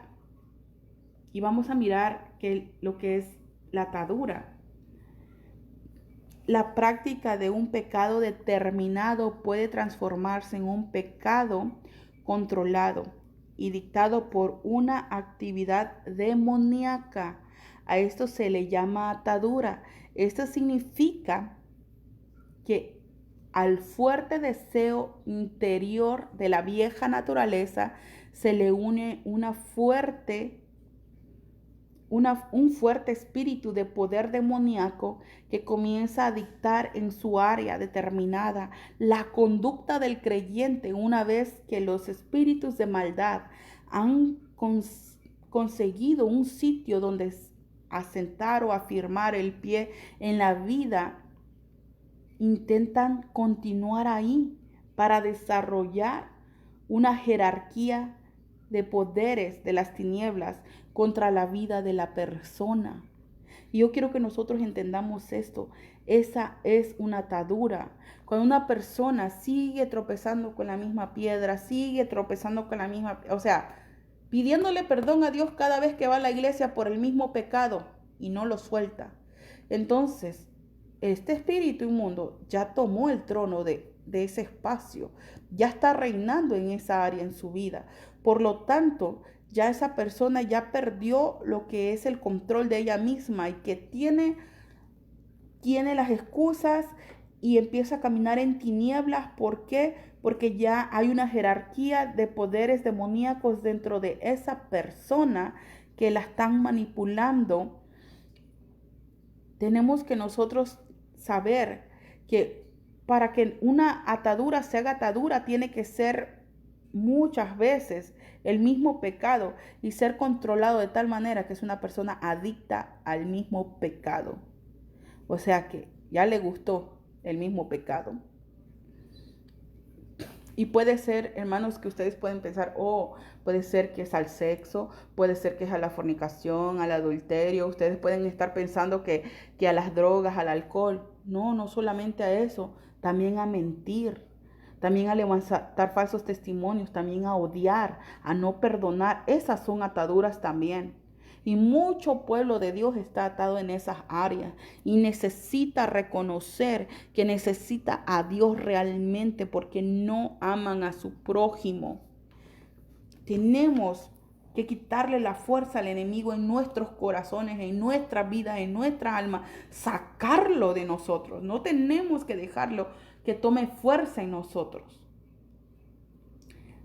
Y vamos a mirar lo que es la atadura. La práctica de un pecado determinado puede transformarse en un pecado controlado y dictado por una actividad demoníaca. A esto se le llama atadura. Esto significa que al fuerte deseo interior de la vieja naturaleza se le une un fuerte espíritu de poder demoníaco que comienza a dictar en su área determinada la conducta del creyente, una vez que los espíritus de maldad han conseguido un sitio donde asentar o afirmar el pie en la vida. Intentan continuar ahí para desarrollar una jerarquía de poderes de las tinieblas contra la vida de la persona. Y yo quiero que nosotros entendamos esto. Esa es una atadura. Cuando una persona sigue tropezando con la misma piedra, sigue tropezando con la misma, o sea, pidiéndole perdón a Dios cada vez que va a la iglesia por el mismo pecado y no lo suelta. Entonces, este espíritu inmundo ya tomó el trono de de ese espacio, ya está reinando en esa área en su vida. Por lo tanto, ya esa persona ya perdió lo que es el control de ella misma y que tiene las excusas y empieza a caminar en tinieblas. ¿Por qué? Porque ya hay una jerarquía de poderes demoníacos dentro de esa persona que la están manipulando. Tenemos que nosotros saber que para que una atadura se haga atadura tiene que ser muchas veces el mismo pecado y ser controlado de tal manera que es una persona adicta al mismo pecado. O sea que ya le gustó el mismo pecado. Y puede ser, hermanos, que ustedes pueden pensar, puede ser que es al sexo, puede ser que es a la fornicación, al adulterio. Ustedes pueden estar pensando que a las drogas, al alcohol. No, no solamente a eso, también a mentir, también a levantar falsos testimonios, también a odiar, a no perdonar. Esas son ataduras también. Y mucho pueblo de Dios está atado en esas áreas y necesita reconocer que necesita a Dios realmente porque no aman a su prójimo. Tenemos que quitarle la fuerza al enemigo en nuestros corazones, en nuestra vida, en nuestra alma, sacarlo de nosotros. No tenemos que dejarlo que tome fuerza en nosotros.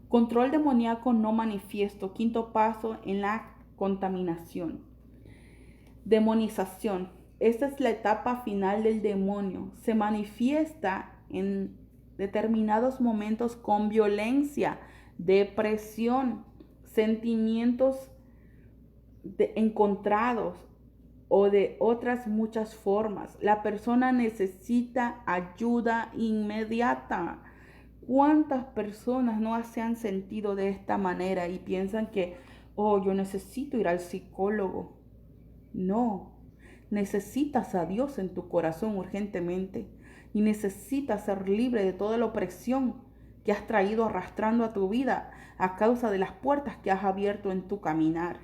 Control demoníaco no manifiesto. Quinto paso en la contaminación. Demonización. Esta es la etapa final del demonio. Se manifiesta en determinados momentos con violencia, depresión, sentimientos encontrados o de otras muchas formas. La persona necesita ayuda inmediata. ¿Cuántas personas no se han sentido de esta manera y piensan que, yo necesito ir al psicólogo? No, necesitas a Dios en tu corazón urgentemente y necesitas ser libre de toda la opresión que has traído arrastrando a tu vida a causa de las puertas que has abierto en tu caminar,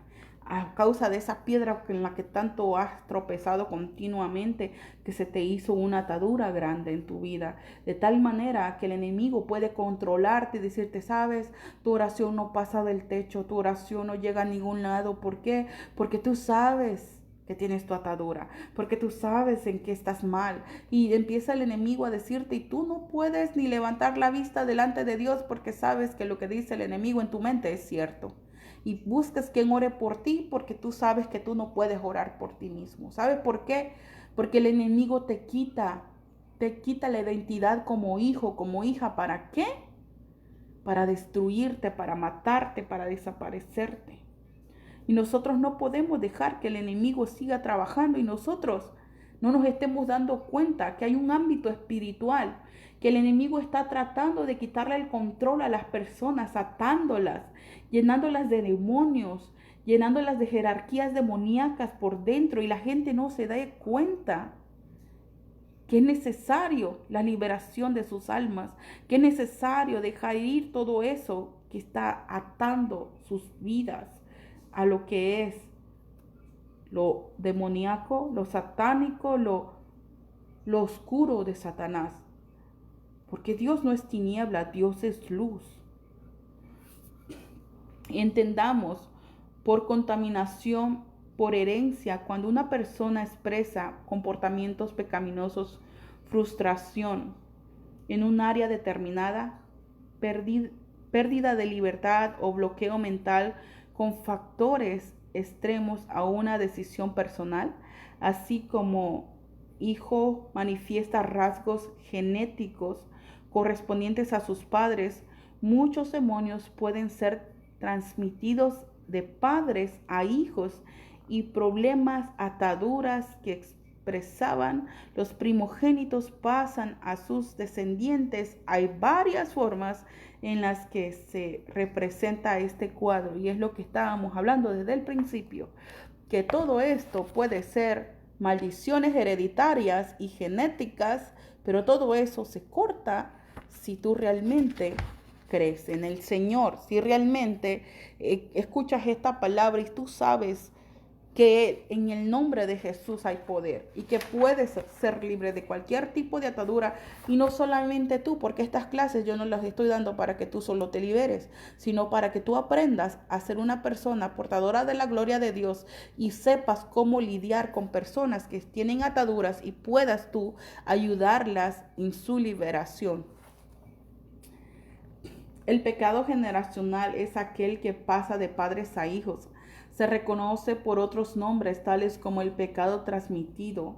a causa de esa piedra en la que tanto has tropezado continuamente, que se te hizo una atadura grande en tu vida, de tal manera que el enemigo puede controlarte y decirte, sabes, tu oración no pasa del techo, tu oración no llega a ningún lado. ¿Por qué? Porque tú sabes que tienes tu atadura, porque tú sabes en qué estás mal, y empieza el enemigo a decirte, y tú no puedes ni levantar la vista delante de Dios porque sabes que lo que dice el enemigo en tu mente es cierto. Y buscas quien ore por ti porque tú sabes que tú no puedes orar por ti mismo. ¿Sabes por qué? Porque el enemigo te quita la identidad como hijo, como hija. ¿Para qué? Para destruirte, para matarte, para desaparecerte. Y nosotros no podemos dejar que el enemigo siga trabajando y nosotros no nos estemos dando cuenta que hay un ámbito espiritual, que el enemigo está tratando de quitarle el control a las personas, atándolas, llenándolas de demonios, llenándolas de jerarquías demoníacas por dentro, y la gente no se da cuenta que es necesario la liberación de sus almas, que es necesario dejar ir todo eso que está atando sus vidas a lo que es lo demoníaco, lo satánico, lo oscuro de Satanás. Porque Dios no es tiniebla, Dios es luz. Entendamos, por contaminación, por herencia, cuando una persona expresa comportamientos pecaminosos, frustración en un área determinada, pérdida de libertad o bloqueo mental con factores extremos a una decisión personal, así como hijo manifiesta rasgos genéticos correspondientes a sus padres, muchos demonios pueden ser transmitidos de padres a hijos, y problemas, ataduras que expresaban los primogénitos pasan a sus descendientes. Hay varias formas en las que se representa este cuadro, y es lo que estábamos hablando desde el principio, que todo esto puede ser maldiciones hereditarias y genéticas, pero todo eso se corta si tú realmente crees en el Señor, si realmente escuchas esta palabra y tú sabes que en el nombre de Jesús hay poder y que puedes ser libre de cualquier tipo de atadura, y no solamente tú, porque estas clases yo no las estoy dando para que tú solo te liberes, sino para que tú aprendas a ser una persona portadora de la gloria de Dios y sepas cómo lidiar con personas que tienen ataduras y puedas tú ayudarlas en su liberación. El pecado generacional es aquel que pasa de padres a hijos. Se reconoce por otros nombres, tales como el pecado transmitido.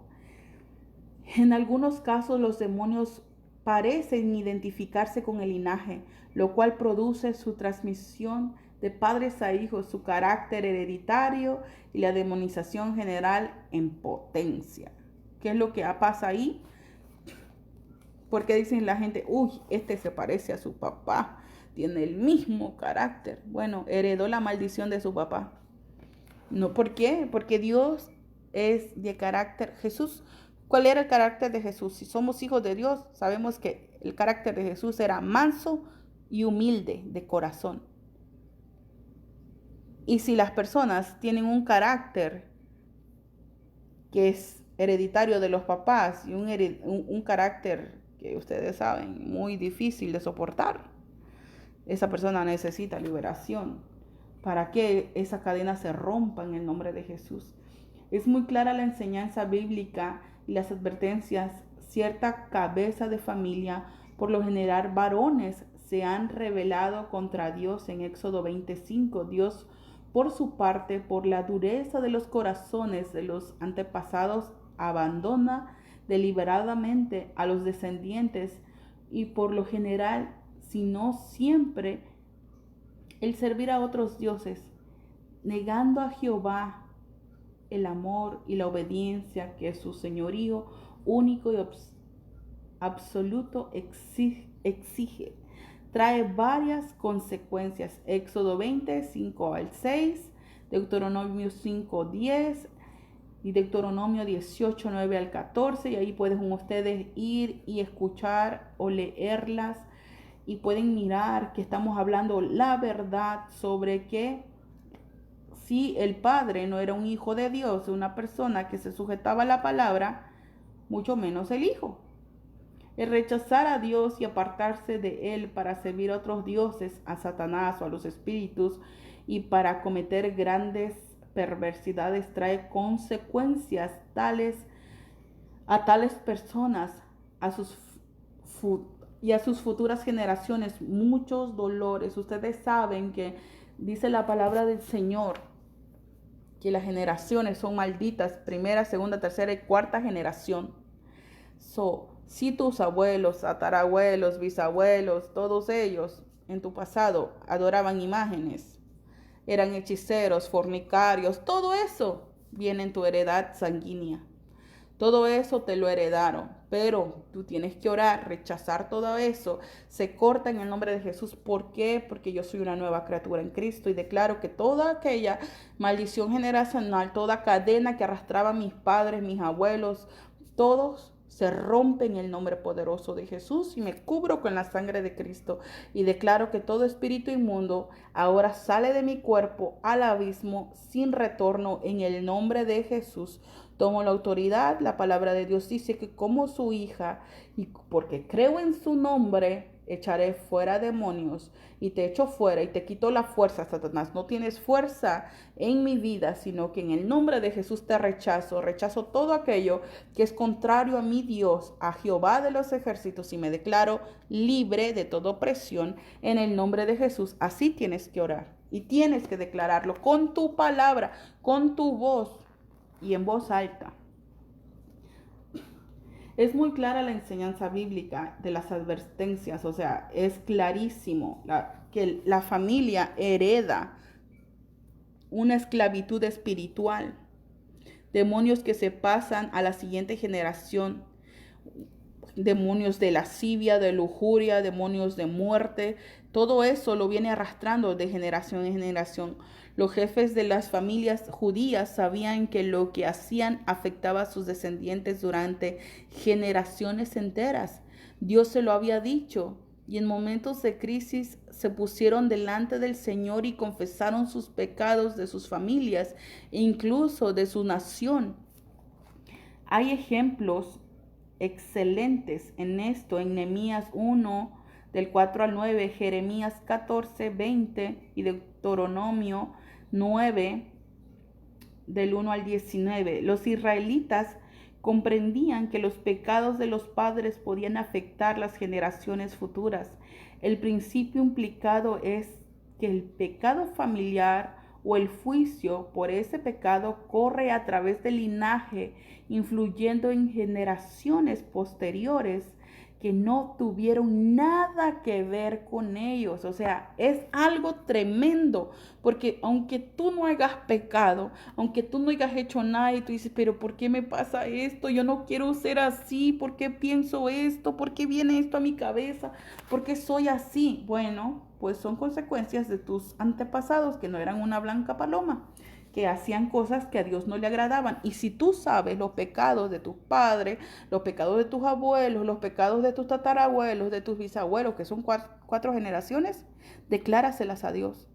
En algunos casos, los demonios parecen identificarse con el linaje, lo cual produce su transmisión de padres a hijos, su carácter hereditario y la demonización general en potencia. ¿Qué es lo que pasa ahí? Porque dicen la gente, uy, este se parece a su papá, tiene el mismo carácter. Bueno, heredó la maldición de su papá. No, ¿por qué? Porque Dios es de carácter. Jesús, ¿cuál era el carácter de Jesús? Si somos hijos de Dios, sabemos que el carácter de Jesús era manso y humilde de corazón. Y si las personas tienen un carácter que es hereditario de los papás y un carácter que ustedes saben, muy difícil de soportar, esa persona necesita liberación para que esa cadena se rompa en el nombre de Jesús. Es muy clara la enseñanza bíblica y las advertencias. Cierta cabeza de familia, por lo general varones, se han rebelado contra Dios en Éxodo 25. Dios, por su parte, por la dureza de los corazones de los antepasados, abandona deliberadamente a los descendientes y por lo general, si no siempre, el servir a otros dioses, negando a Jehová el amor y la obediencia que su señorío único y absoluto exige. Trae varias consecuencias. Éxodo 20, 5 al 6, Deuteronomio 5, 10 y Deuteronomio 18, 9 al 14. Y ahí pueden ustedes ir y escuchar o leerlas. Y pueden mirar que estamos hablando la verdad sobre que si el padre no era un hijo de Dios, una persona que se sujetaba a la palabra, mucho menos el hijo. El rechazar a Dios y apartarse de Él para servir a otros dioses, a Satanás o a los espíritus y para cometer grandes perversidades trae consecuencias a tales personas, a sus futuras generaciones, muchos dolores. Ustedes saben que dice la palabra del Señor que las generaciones son malditas, primera, segunda, tercera y cuarta generación. Si tus abuelos, tatarabuelos, bisabuelos, todos ellos en tu pasado adoraban imágenes, eran hechiceros, fornicarios, todo eso viene en tu heredad sanguínea. Todo eso te lo heredaron, pero tú tienes que orar, rechazar todo eso. Se corta en el nombre de Jesús. ¿Por qué? Porque yo soy una nueva criatura en Cristo y declaro que toda aquella maldición generacional, toda cadena que arrastraban mis padres, mis abuelos, todos se rompe en el nombre poderoso de Jesús y me cubro con la sangre de Cristo y declaro que todo espíritu inmundo ahora sale de mi cuerpo al abismo sin retorno en el nombre de Jesús. Tomo la autoridad, la palabra de Dios dice que como su hija y porque creo en su nombre, echaré fuera demonios y te echo fuera y te quito la fuerza, Satanás. No tienes fuerza en mi vida, sino que en el nombre de Jesús te rechazo. Rechazo todo aquello que es contrario a mi Dios, a Jehová de los ejércitos, y me declaro libre de toda opresión en el nombre de Jesús. Así tienes que orar y tienes que declararlo con tu palabra, con tu voz y en voz alta. Es muy clara la enseñanza bíblica de las advertencias, o sea, es clarísimo que la familia hereda una esclavitud espiritual, demonios que se pasan a la siguiente generación, demonios de lascivia, de lujuria, demonios de muerte, todo eso lo viene arrastrando de generación en generación. Los jefes de las familias judías sabían que lo que hacían afectaba a sus descendientes durante generaciones enteras. Dios se lo había dicho y en momentos de crisis se pusieron delante del Señor y confesaron sus pecados de sus familias e incluso de su nación. Hay ejemplos excelentes en esto en Nehemías 1, del 4 al 9, Jeremías 14, 20 y Deuteronomio 9, del 1 al 19. Los israelitas comprendían que los pecados de los padres podían afectar las generaciones futuras. El principio implicado es que el pecado familiar o el juicio por ese pecado corre a través del linaje, influyendo en generaciones posteriores que no tuvieron nada que ver con ellos. O sea, es algo tremendo, porque aunque tú no hayas pecado, aunque tú no hayas hecho nada y tú dices, pero ¿por qué me pasa esto? Yo no quiero ser así, ¿por qué pienso esto? ¿Por qué viene esto a mi cabeza? ¿Por qué soy así? Bueno, pues son consecuencias de tus antepasados que no eran una blanca paloma, que hacían cosas que a Dios no le agradaban. Y si tú sabes los pecados de tus padres, los pecados de tus abuelos, los pecados de tus tatarabuelos, de tus bisabuelos, que son cuatro generaciones, decláraselas a Dios.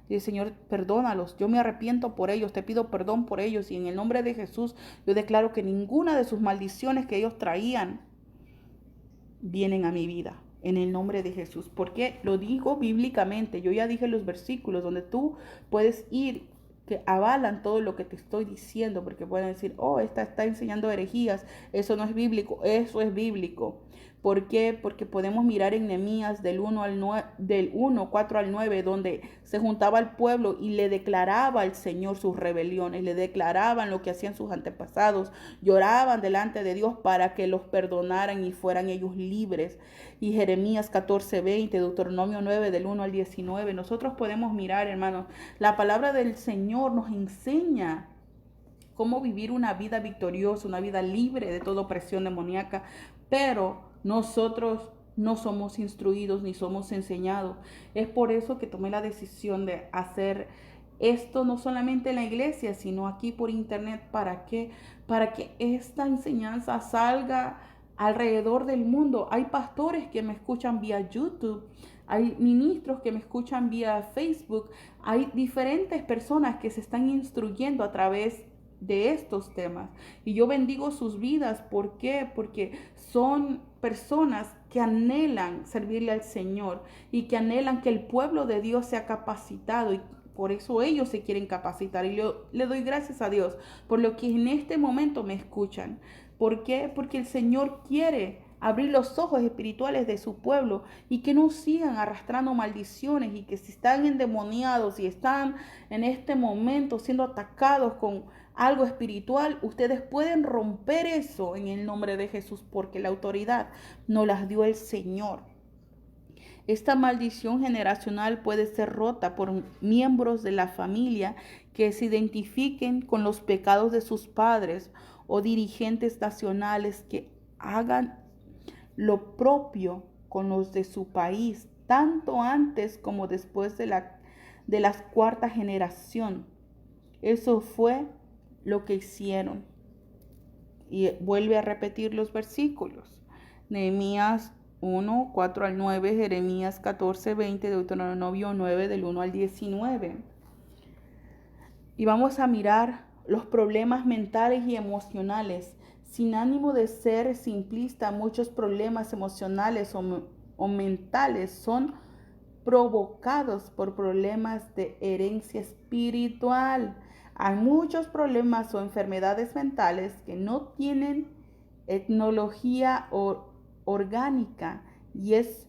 Dice, Señor, perdónalos, yo me arrepiento por ellos, te pido perdón por ellos, y en el nombre de Jesús yo declaro que ninguna de sus maldiciones que ellos traían vienen a mi vida. En el nombre de Jesús, porque lo digo bíblicamente. Yo ya dije los versículos donde tú puedes ir, que avalan todo lo que te estoy diciendo, porque pueden decir, oh, esta está enseñando herejías, eso no es bíblico. Eso es bíblico. ¿Por qué? Porque podemos mirar en Nehemías del 1, 4 al 9, donde se juntaba el pueblo y le declaraba al Señor sus rebeliones, le declaraban lo que hacían sus antepasados, lloraban delante de Dios para que los perdonaran y fueran ellos libres. Y Jeremías 14, 20, Deuteronomio 9, del 1 al 19. Nosotros podemos mirar, hermanos, la palabra del Señor nos enseña cómo vivir una vida victoriosa, una vida libre de toda opresión demoníaca, pero nosotros no somos instruidos ni somos enseñados. Es por eso que tomé la decisión de hacer esto no solamente en la iglesia, sino aquí por internet. ¿Para qué? Para que esta enseñanza salga alrededor del mundo. Hay pastores que me escuchan vía YouTube, hay ministros que me escuchan vía Facebook, hay diferentes personas que se están instruyendo a través de estos temas. Y yo bendigo sus vidas. ¿Por qué? Porque son personas que anhelan servirle al Señor y que anhelan que el pueblo de Dios sea capacitado, y por eso ellos se quieren capacitar. Y yo le doy gracias a Dios por lo que en este momento me escuchan. ¿Por qué? Porque el Señor quiere abrir los ojos espirituales de su pueblo y que no sigan arrastrando maldiciones, y que si están endemoniados y están en este momento siendo atacados con algo espiritual, ustedes pueden romper eso en el nombre de Jesús, porque la autoridad nos las dio el Señor. Esta maldición generacional puede ser rota por miembros de la familia que se identifiquen con los pecados de sus padres, o dirigentes nacionales que hagan lo propio con los de su país, tanto antes como después de la cuarta generación. Eso fue lo que hicieron. Y vuelve a repetir los versículos. Nehemías 1, 4 al 9, Jeremías 14, 20, Deuteronomio 9, del 1 al 19. Y vamos a mirar los problemas mentales y emocionales. Sin ánimo de ser simplista, muchos problemas emocionales o mentales son provocados por problemas de herencia espiritual. Hay muchos problemas o enfermedades mentales que no tienen etnología orgánica, y es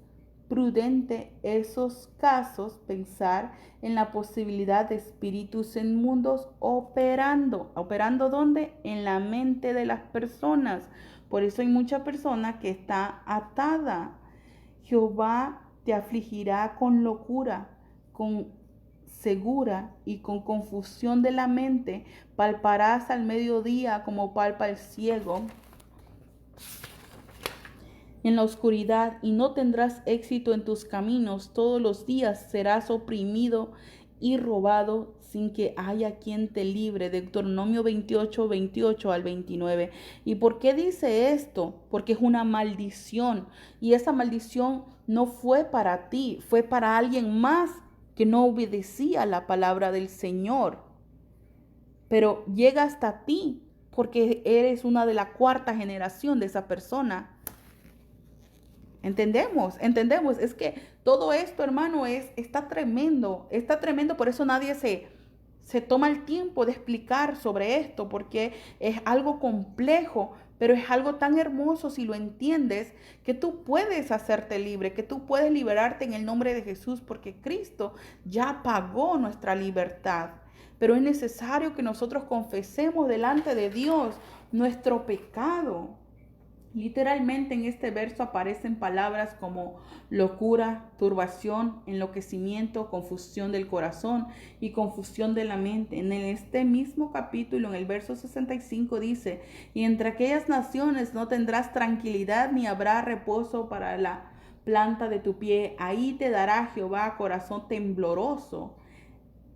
prudente en esos casos pensar en la posibilidad de espíritus inmundos operando. ¿Operando dónde? En la mente de las personas. Por eso hay mucha persona que está atada. Jehová te afligirá con locura, con segura y con confusión de la mente. Palparás al mediodía como palpa el ciego en la oscuridad, y no tendrás éxito en tus caminos. Todos los días serás oprimido y robado sin que haya quien te libre. Deuteronomio 28, 28 al 29. ¿Y por qué dice esto? Porque es una maldición. Y esa maldición no fue para ti, fue para alguien más que no obedecía la palabra del Señor. Pero llega hasta ti porque eres una de la cuarta generación de esa persona. Entendemos. Es que todo esto, hermano, está tremendo. Está tremendo, por eso nadie se toma el tiempo de explicar sobre esto, porque es algo complejo, pero es algo tan hermoso si lo entiendes, que tú puedes hacerte libre, que tú puedes liberarte en el nombre de Jesús, porque Cristo ya pagó nuestra libertad. Pero es necesario que nosotros confesemos delante de Dios nuestro pecado. Literalmente en este verso aparecen palabras como locura, turbación, enloquecimiento, confusión del corazón y confusión de la mente. En este mismo capítulo, en el verso 65 dice, y entre aquellas naciones no tendrás tranquilidad ni habrá reposo para la planta de tu pie. Ahí te dará Jehová corazón tembloroso,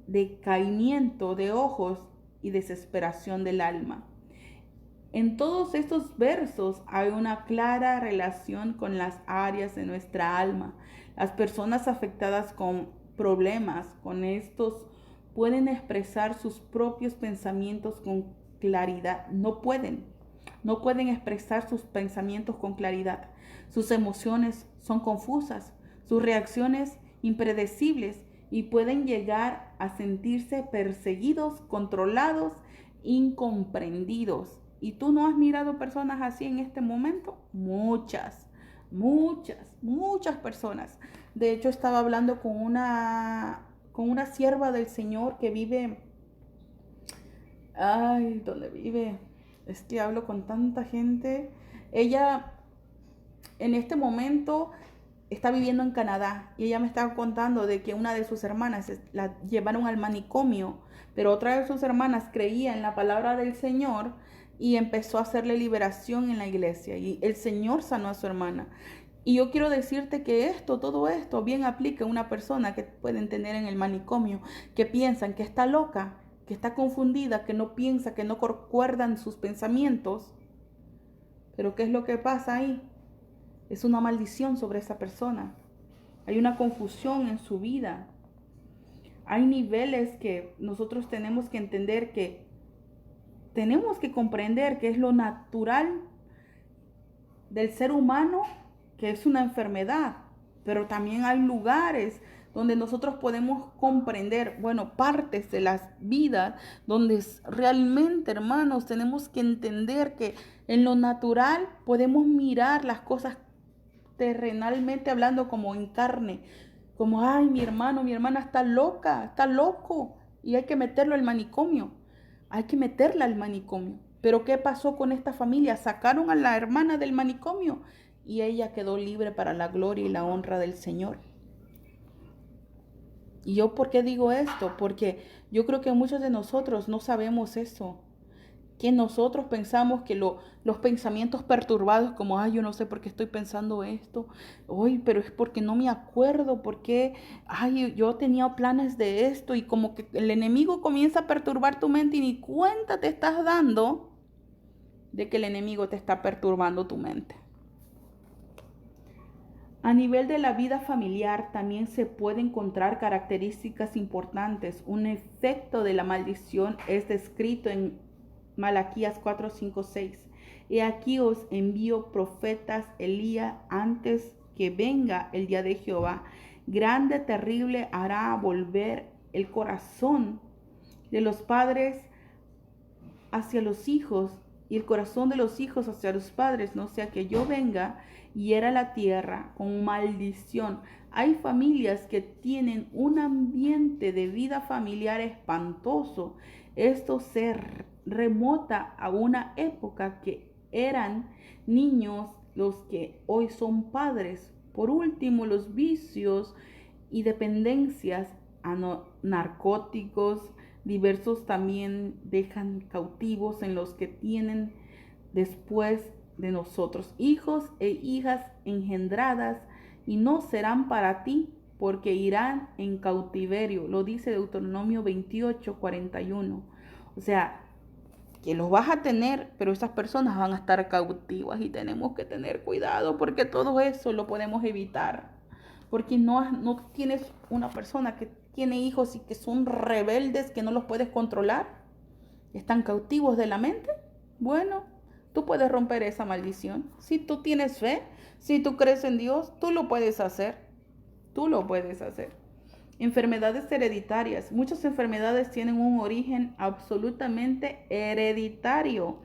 decaimiento de ojos y desesperación del alma. En todos estos versos hay una clara relación con las áreas de nuestra alma. Las personas afectadas con problemas, con estos, pueden expresar sus propios pensamientos con claridad. No pueden expresar sus pensamientos con claridad. Sus emociones son confusas, sus reacciones impredecibles y pueden llegar a sentirse perseguidos, controlados, incomprendidos. ¿Y tú no has mirado personas así en este momento? Muchas personas. De hecho, estaba hablando con una sierva del Señor que vive, ¿dónde vive? Es que hablo con tanta gente. Ella en este momento está viviendo en Canadá y ella me estaba contando de que una de sus hermanas la llevaron al manicomio, pero otra de sus hermanas creía en la palabra del Señor y empezó a hacerle liberación en la iglesia y el Señor sanó a su hermana. Y yo quiero decirte que todo esto bien aplica a una persona que pueden tener en el manicomio, que piensan que está loca, que está confundida, que no piensa, que no concuerdan sus pensamientos. Pero ¿qué es lo que pasa ahí? Es una maldición sobre esa persona. Hay una confusión en su vida. Hay niveles que nosotros tenemos que entender, que tenemos que comprender que es lo natural del ser humano, que es una enfermedad. Pero también hay lugares donde nosotros podemos comprender, partes de las vidas donde realmente, hermanos, tenemos que entender que en lo natural podemos mirar las cosas terrenalmente hablando, como en carne, como, mi hermano, mi hermana está loca, está loco, y hay que meterlo al manicomio, hay que meterla al manicomio. Pero ¿qué pasó con esta familia? Sacaron a la hermana del manicomio y ella quedó libre para la gloria y la honra del Señor. ¿Y yo por qué digo esto? Porque yo creo que muchos de nosotros no sabemos eso. Que nosotros pensamos que los pensamientos perturbados, como, yo no sé por qué estoy pensando esto, pero es porque no me acuerdo, porque, yo tenía planes de esto, y como que el enemigo comienza a perturbar tu mente y ni cuenta te estás dando de que el enemigo te está perturbando tu mente. A nivel de la vida familiar también se puede encontrar características importantes. Un efecto de la maldición es descrito en Malaquías 4, 5, 6. He aquí os envío profetas Elías antes que venga el día de Jehová. Grande, terrible hará volver el corazón de los padres hacia los hijos y el corazón de los hijos hacia los padres, no sea que yo venga y hiera la tierra con maldición. Hay familias que tienen un ambiente de vida familiar espantoso. Esto se remota a una época que eran niños los que hoy son padres. Por último, los vicios y dependencias a narcóticos diversos también dejan cautivos en los que tienen después de nosotros hijos e hijas engendradas, y no serán para ti porque irán en cautiverio. Lo dice Deuteronomio 28:41. O sea, que los vas a tener, pero esas personas van a estar cautivas y tenemos que tener cuidado porque todo eso lo podemos evitar. Porque no tienes una persona que tiene hijos y que son rebeldes, que no los puedes controlar, están cautivos de la mente. Bueno, tú puedes romper esa maldición. Si tú tienes fe, si tú crees en Dios, tú lo puedes hacer. Tú lo puedes hacer. Enfermedades hereditarias. Muchas enfermedades tienen un origen absolutamente hereditario,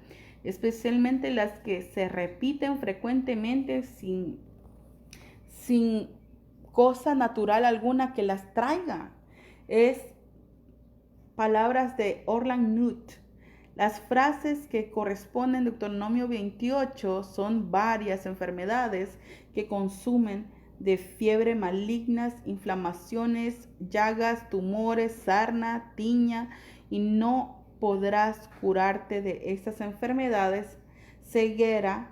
especialmente las que se repiten frecuentemente sin cosa natural alguna que las traiga. Es palabras de Orland Newt. Las frases que corresponden a Deuteronomio 28 son varias enfermedades que consumen de fiebre malignas, inflamaciones, llagas, tumores, sarna, tiña, y no podrás curarte de estas enfermedades: ceguera,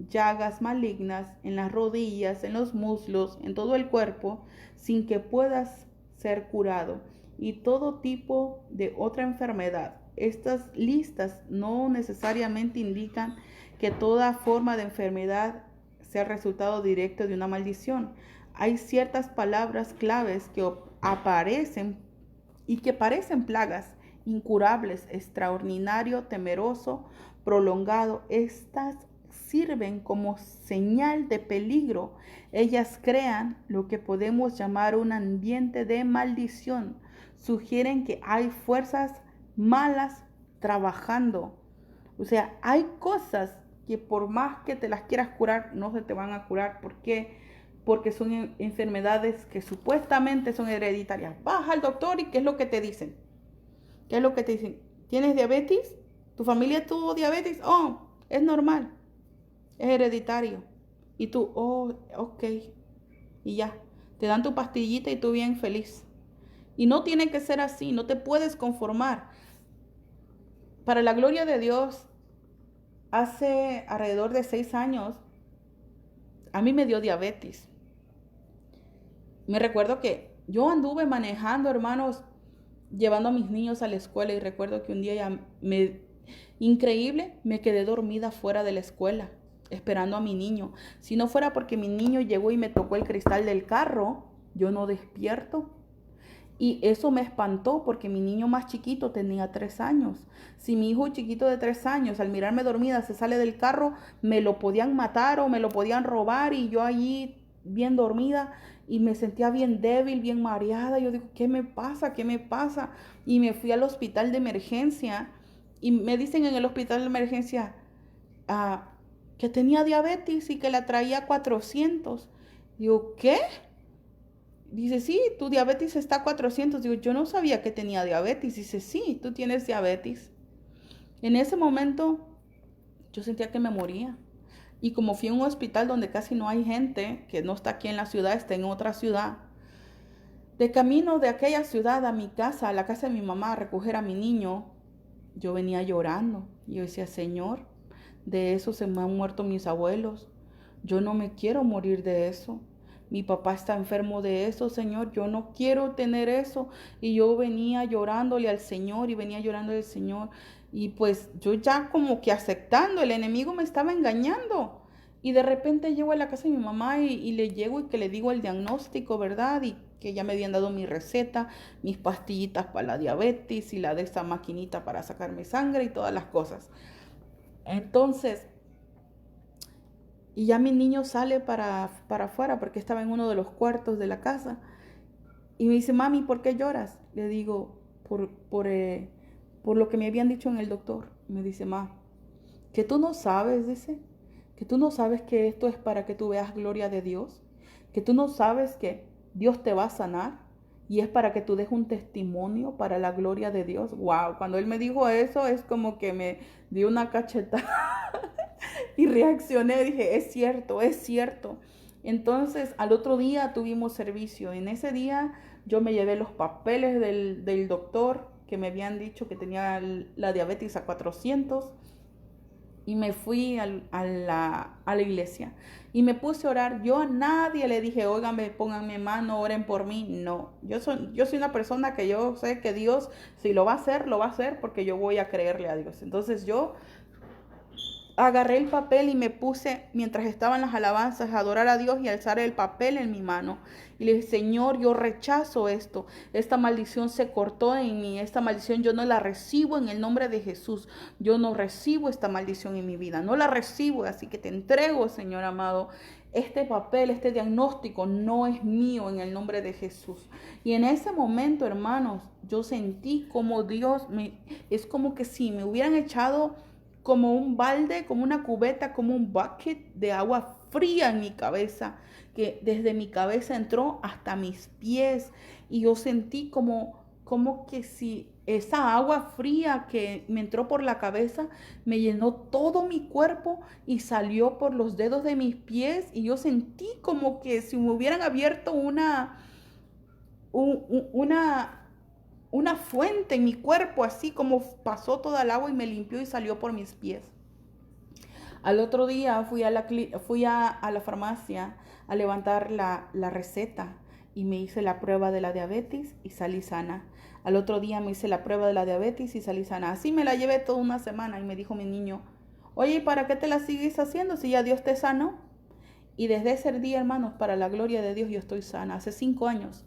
llagas malignas en las rodillas, en los muslos, en todo el cuerpo, sin que puedas ser curado, y todo tipo de otra enfermedad. Estas listas no necesariamente indican que toda forma de enfermedad sea resultado directo de una maldición. Hay ciertas palabras claves que aparecen y que parecen plagas: incurables, extraordinario, temeroso, prolongado. Estas sirven como señal de peligro. Ellas crean lo que podemos llamar un ambiente de maldición. Sugieren que hay fuerzas malas trabajando. O sea, hay cosas que por más que te las quieras curar, no se te van a curar. ¿Por qué? Porque son enfermedades que supuestamente son hereditarias. Vas al doctor y ¿qué es lo que te dicen? ¿Qué es lo que te dicen? ¿Tienes diabetes? ¿Tu familia tuvo diabetes? Oh, es normal, es hereditario. Y tú, oh, ok. Y ya, te dan tu pastillita y tú bien feliz. Y no tiene que ser así, no te puedes conformar. Para la gloria de Dios, hace alrededor de 6 años, a mí me dio diabetes. Me recuerdo que yo anduve manejando, hermanos, llevando a mis niños a la escuela, y recuerdo que un día increíble, me quedé dormida fuera de la escuela, esperando a mi niño. Si no fuera porque mi niño llegó y me tocó el cristal del carro, yo no despierto. Y eso me espantó porque mi niño más chiquito tenía 3 años. Si mi hijo chiquito de 3 años al mirarme dormida se sale del carro, me lo podían matar o me lo podían robar, y yo allí bien dormida y me sentía bien débil, bien mareada. Yo digo, ¿qué me pasa? ¿Qué me pasa? Y me fui al hospital de emergencia y me dicen en el hospital de emergencia que tenía diabetes y que la traía 400. Digo, ¿qué? Dice, sí, tu diabetes está a 400. Digo, yo no sabía que tenía diabetes. Dice, sí, tú tienes diabetes. En ese momento yo sentía que me moría. Y como fui a un hospital donde casi no hay gente, que no está aquí en la ciudad, está en otra ciudad, de camino de aquella ciudad a mi casa, a la casa de mi mamá, a recoger a mi niño, yo venía llorando. Y yo decía, Señor, de eso se me han muerto mis abuelos. Yo no me quiero morir de eso. Mi papá está enfermo de eso, Señor. Yo no quiero tener eso. Y yo venía llorándole al Señor y venía llorándole al Señor. Y pues yo ya como que aceptando, el enemigo me estaba engañando. Y de repente llego a la casa de mi mamá y le llego y que le digo el diagnóstico, ¿verdad? Y que ya me habían dado mi receta, mis pastillitas para la diabetes y la de esta maquinita para sacarme sangre y todas las cosas. Entonces, y ya mi niño sale para afuera porque estaba en uno de los cuartos de la casa. Y me dice, mami, ¿por qué lloras? Le digo, por lo que me habían dicho en el doctor. Me dice, que tú no sabes, dice, que tú no sabes que esto es para que tú veas gloria de Dios, que tú no sabes que Dios te va a sanar y es para que tú des un testimonio para la gloria de Dios. Wow, cuando él me dijo eso es como que me dio una cachetada y reaccioné, dije, es cierto, es cierto. Entonces al otro día tuvimos servicio. En ese día yo me llevé los papeles del doctor que me habían dicho que tenía la diabetes a 400 y me fui a la iglesia. Y me puse a orar. Yo a nadie le dije, óigame, pónganme mano, oren por mí. No, yo soy una persona que yo sé que Dios, si lo va a hacer, lo va a hacer porque yo voy a creerle a Dios. Entonces yo agarré el papel y me puse, mientras estaban las alabanzas, a adorar a Dios y alzar el papel en mi mano. Y le dije, Señor, yo rechazo esto. Esta maldición se cortó en mí. Esta maldición yo no la recibo en el nombre de Jesús. Yo no recibo esta maldición en mi vida. No la recibo. Así que te entrego, Señor amado. Este papel, este diagnóstico no es mío en el nombre de Jesús. Y en ese momento, hermanos, yo sentí como Dios es como que si me hubieran echado como un balde, como una cubeta, como un bucket de agua fría en mi cabeza, que desde mi cabeza entró hasta mis pies. Y yo sentí como que si esa agua fría que me entró por la cabeza me llenó todo mi cuerpo y salió por los dedos de mis pies. Y yo sentí como que si me hubieran abierto una una fuente en mi cuerpo, así como pasó toda el agua y me limpió y salió por mis pies. Al otro día fui a la farmacia a levantar la receta y me hice la prueba de la diabetes y salí sana. Al otro día me hice la prueba de la diabetes y salí sana. Así me la llevé toda una semana y me dijo mi niño, oye, ¿y para qué te la sigues haciendo si ya Dios te sanó? Y desde ese día, hermanos, para la gloria de Dios, yo estoy sana. Hace 5 años.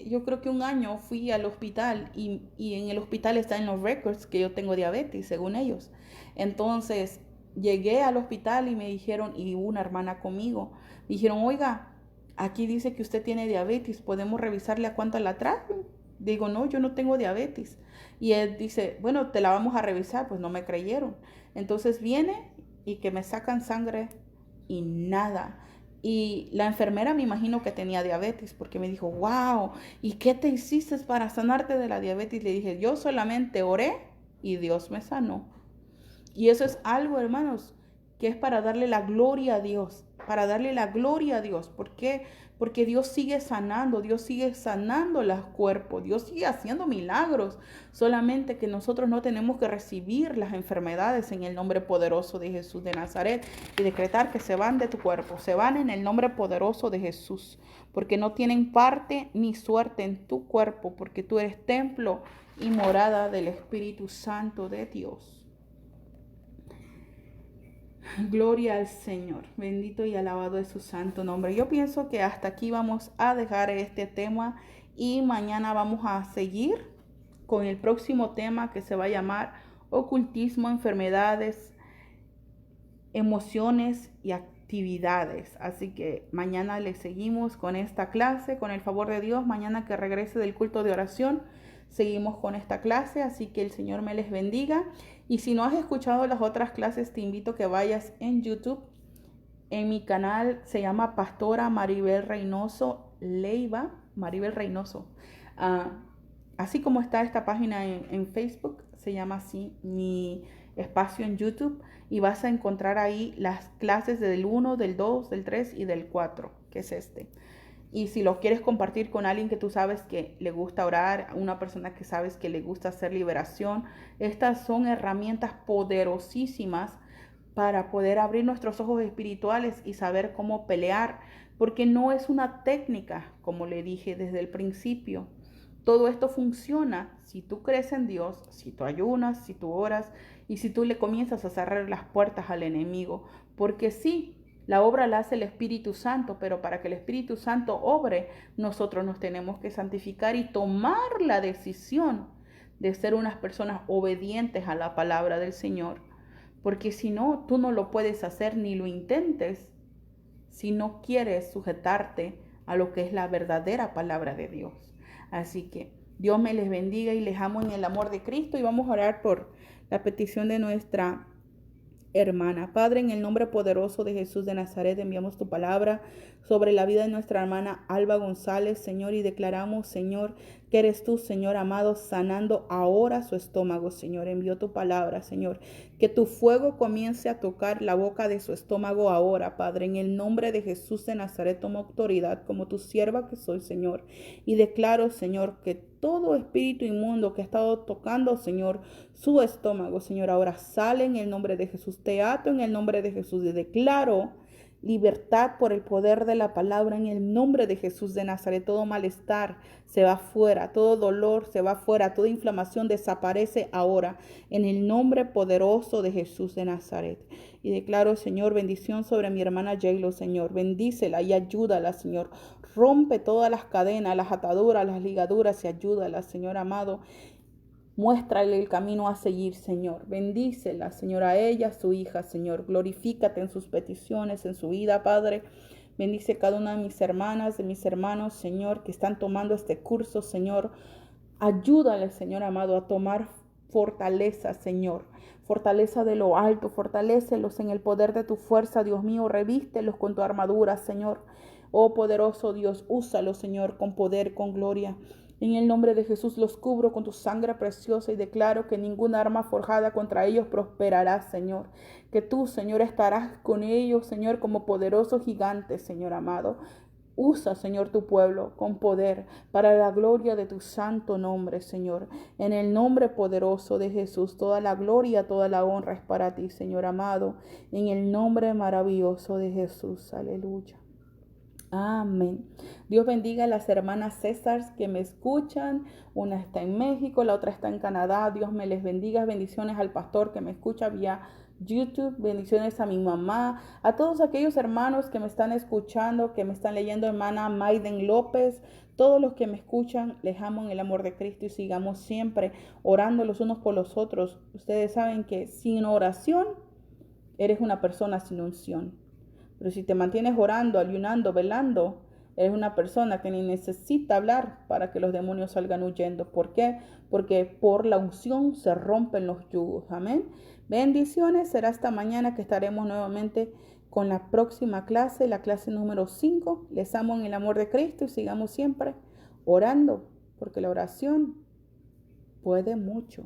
Yo creo que un año fui al hospital y en el hospital está en los records que yo tengo diabetes, según ellos. Entonces, llegué al hospital y me dijeron, y hubo una hermana conmigo, me dijeron, oiga, aquí dice que usted tiene diabetes, ¿podemos revisarle a cuánto la trae? Digo, no, yo no tengo diabetes. Y él dice, bueno, te la vamos a revisar, pues no me creyeron. Entonces viene y que me sacan sangre y nada. Y la enfermera me imagino que tenía diabetes porque me dijo, wow, ¿y qué te hiciste para sanarte de la diabetes? Le dije, yo solamente oré y Dios me sanó. Y eso es algo, hermanos, que es para darle la gloria a Dios, para darle la gloria a Dios. ¿Por qué? Porque Dios sigue sanando los cuerpos, Dios sigue haciendo milagros. Solamente que nosotros no tenemos que recibir las enfermedades en el nombre poderoso de Jesús de Nazaret y decretar que se van de tu cuerpo, se van en el nombre poderoso de Jesús, porque no tienen parte ni suerte en tu cuerpo, porque tú eres templo y morada del Espíritu Santo de Dios. Gloria al Señor, bendito y alabado es su santo nombre. Yo pienso que hasta aquí vamos a dejar este tema y mañana vamos a seguir con el próximo tema que se va a llamar ocultismo, enfermedades, emociones y actividades. Así que mañana le seguimos con esta clase, con el favor de Dios. Mañana que regrese del culto de oración, seguimos con esta clase, así que el Señor me les bendiga. Y si no has escuchado las otras clases, te invito a que vayas en YouTube. En mi canal se llama Pastora Maribel Reynoso Leiva, Maribel Reynoso. Así como está esta página en Facebook, se llama así mi espacio en YouTube. Y vas a encontrar ahí las clases del 1, del 2, del 3 y del 4, que es este. Y si lo quieres compartir con alguien que tú sabes que le gusta orar, una persona que sabes que le gusta hacer liberación, estas son herramientas poderosísimas para poder abrir nuestros ojos espirituales y saber cómo pelear, porque no es una técnica, como le dije desde el principio. Todo esto funciona si tú crees en Dios, si tú ayunas, si tú oras y si tú le comienzas a cerrar las puertas al enemigo, porque sí, la obra la hace el Espíritu Santo, pero para que el Espíritu Santo obre, nosotros nos tenemos que santificar y tomar la decisión de ser unas personas obedientes a la palabra del Señor. Porque si no, tú no lo puedes hacer ni lo intentes si no quieres sujetarte a lo que es la verdadera palabra de Dios. Así que Dios me les bendiga y les amo en el amor de Cristo y vamos a orar por la petición de nuestra hermana. Padre, en el nombre poderoso de Jesús de Nazaret, enviamos tu palabra sobre la vida de nuestra hermana Alba González, Señor, y declaramos, Señor, que eres tú, Señor amado, sanando ahora su estómago, Señor. Envió tu palabra, Señor, que tu fuego comience a tocar la boca de su estómago ahora, Padre. En el nombre de Jesús de Nazaret tomo autoridad como tu sierva que soy, Señor, y declaro, Señor, que todo espíritu inmundo que ha estado tocando, Señor, su estómago, Señor, ahora sale en el nombre de Jesús. Te ato en el nombre de Jesús y declaro libertad por el poder de la palabra en el nombre de Jesús de Nazaret. Todo malestar se va fuera, todo dolor se va fuera, toda inflamación desaparece ahora en el nombre poderoso de Jesús de Nazaret. Y declaro, Señor, bendición sobre mi hermana Jaylo, Señor. Bendícela y ayúdala, Señor. Rompe todas las cadenas, las ataduras, las ligaduras y ayúdala, Señor amado. Muéstrale el camino a seguir, Señor. Bendícela, Señor, a ella, a su hija, Señor. Glorifícate en sus peticiones, en su vida, Padre. Bendice cada una de mis hermanas, de mis hermanos, Señor, que están tomando este curso, Señor. Ayúdale, Señor amado, a tomar fortaleza, Señor. Fortaleza de lo alto, fortalécelos en el poder de tu fuerza, Dios mío. Revístelos con tu armadura, Señor. Oh poderoso Dios, úsalos, Señor, con poder, con gloria. En el nombre de Jesús los cubro con tu sangre preciosa y declaro que ninguna arma forjada contra ellos prosperará, Señor. Que tú, Señor, estarás con ellos, Señor, como poderoso gigante, Señor amado. Usa, Señor, tu pueblo con poder para la gloria de tu santo nombre, Señor. En el nombre poderoso de Jesús, toda la gloria, toda la honra es para ti, Señor amado. En el nombre maravilloso de Jesús. Aleluya. Amén. Dios bendiga a las hermanas César que me escuchan. Una está en México, la otra está en Canadá. Dios me les bendiga. Bendiciones al pastor que me escucha vía YouTube. Bendiciones a mi mamá. A todos aquellos hermanos que me están escuchando, que me están leyendo, hermana Maiden López. Todos los que me escuchan, les amo en el amor de Cristo y sigamos siempre orando los unos por los otros. Ustedes saben que sin oración eres una persona sin unción. Pero si te mantienes orando, ayunando, velando, eres una persona que ni necesita hablar para que los demonios salgan huyendo. ¿Por qué? Porque por la unción se rompen los yugos. Amén. Bendiciones. Será hasta mañana que estaremos nuevamente con la próxima clase, la clase número 5. Les amo en el amor de Cristo y sigamos siempre orando, porque la oración puede mucho.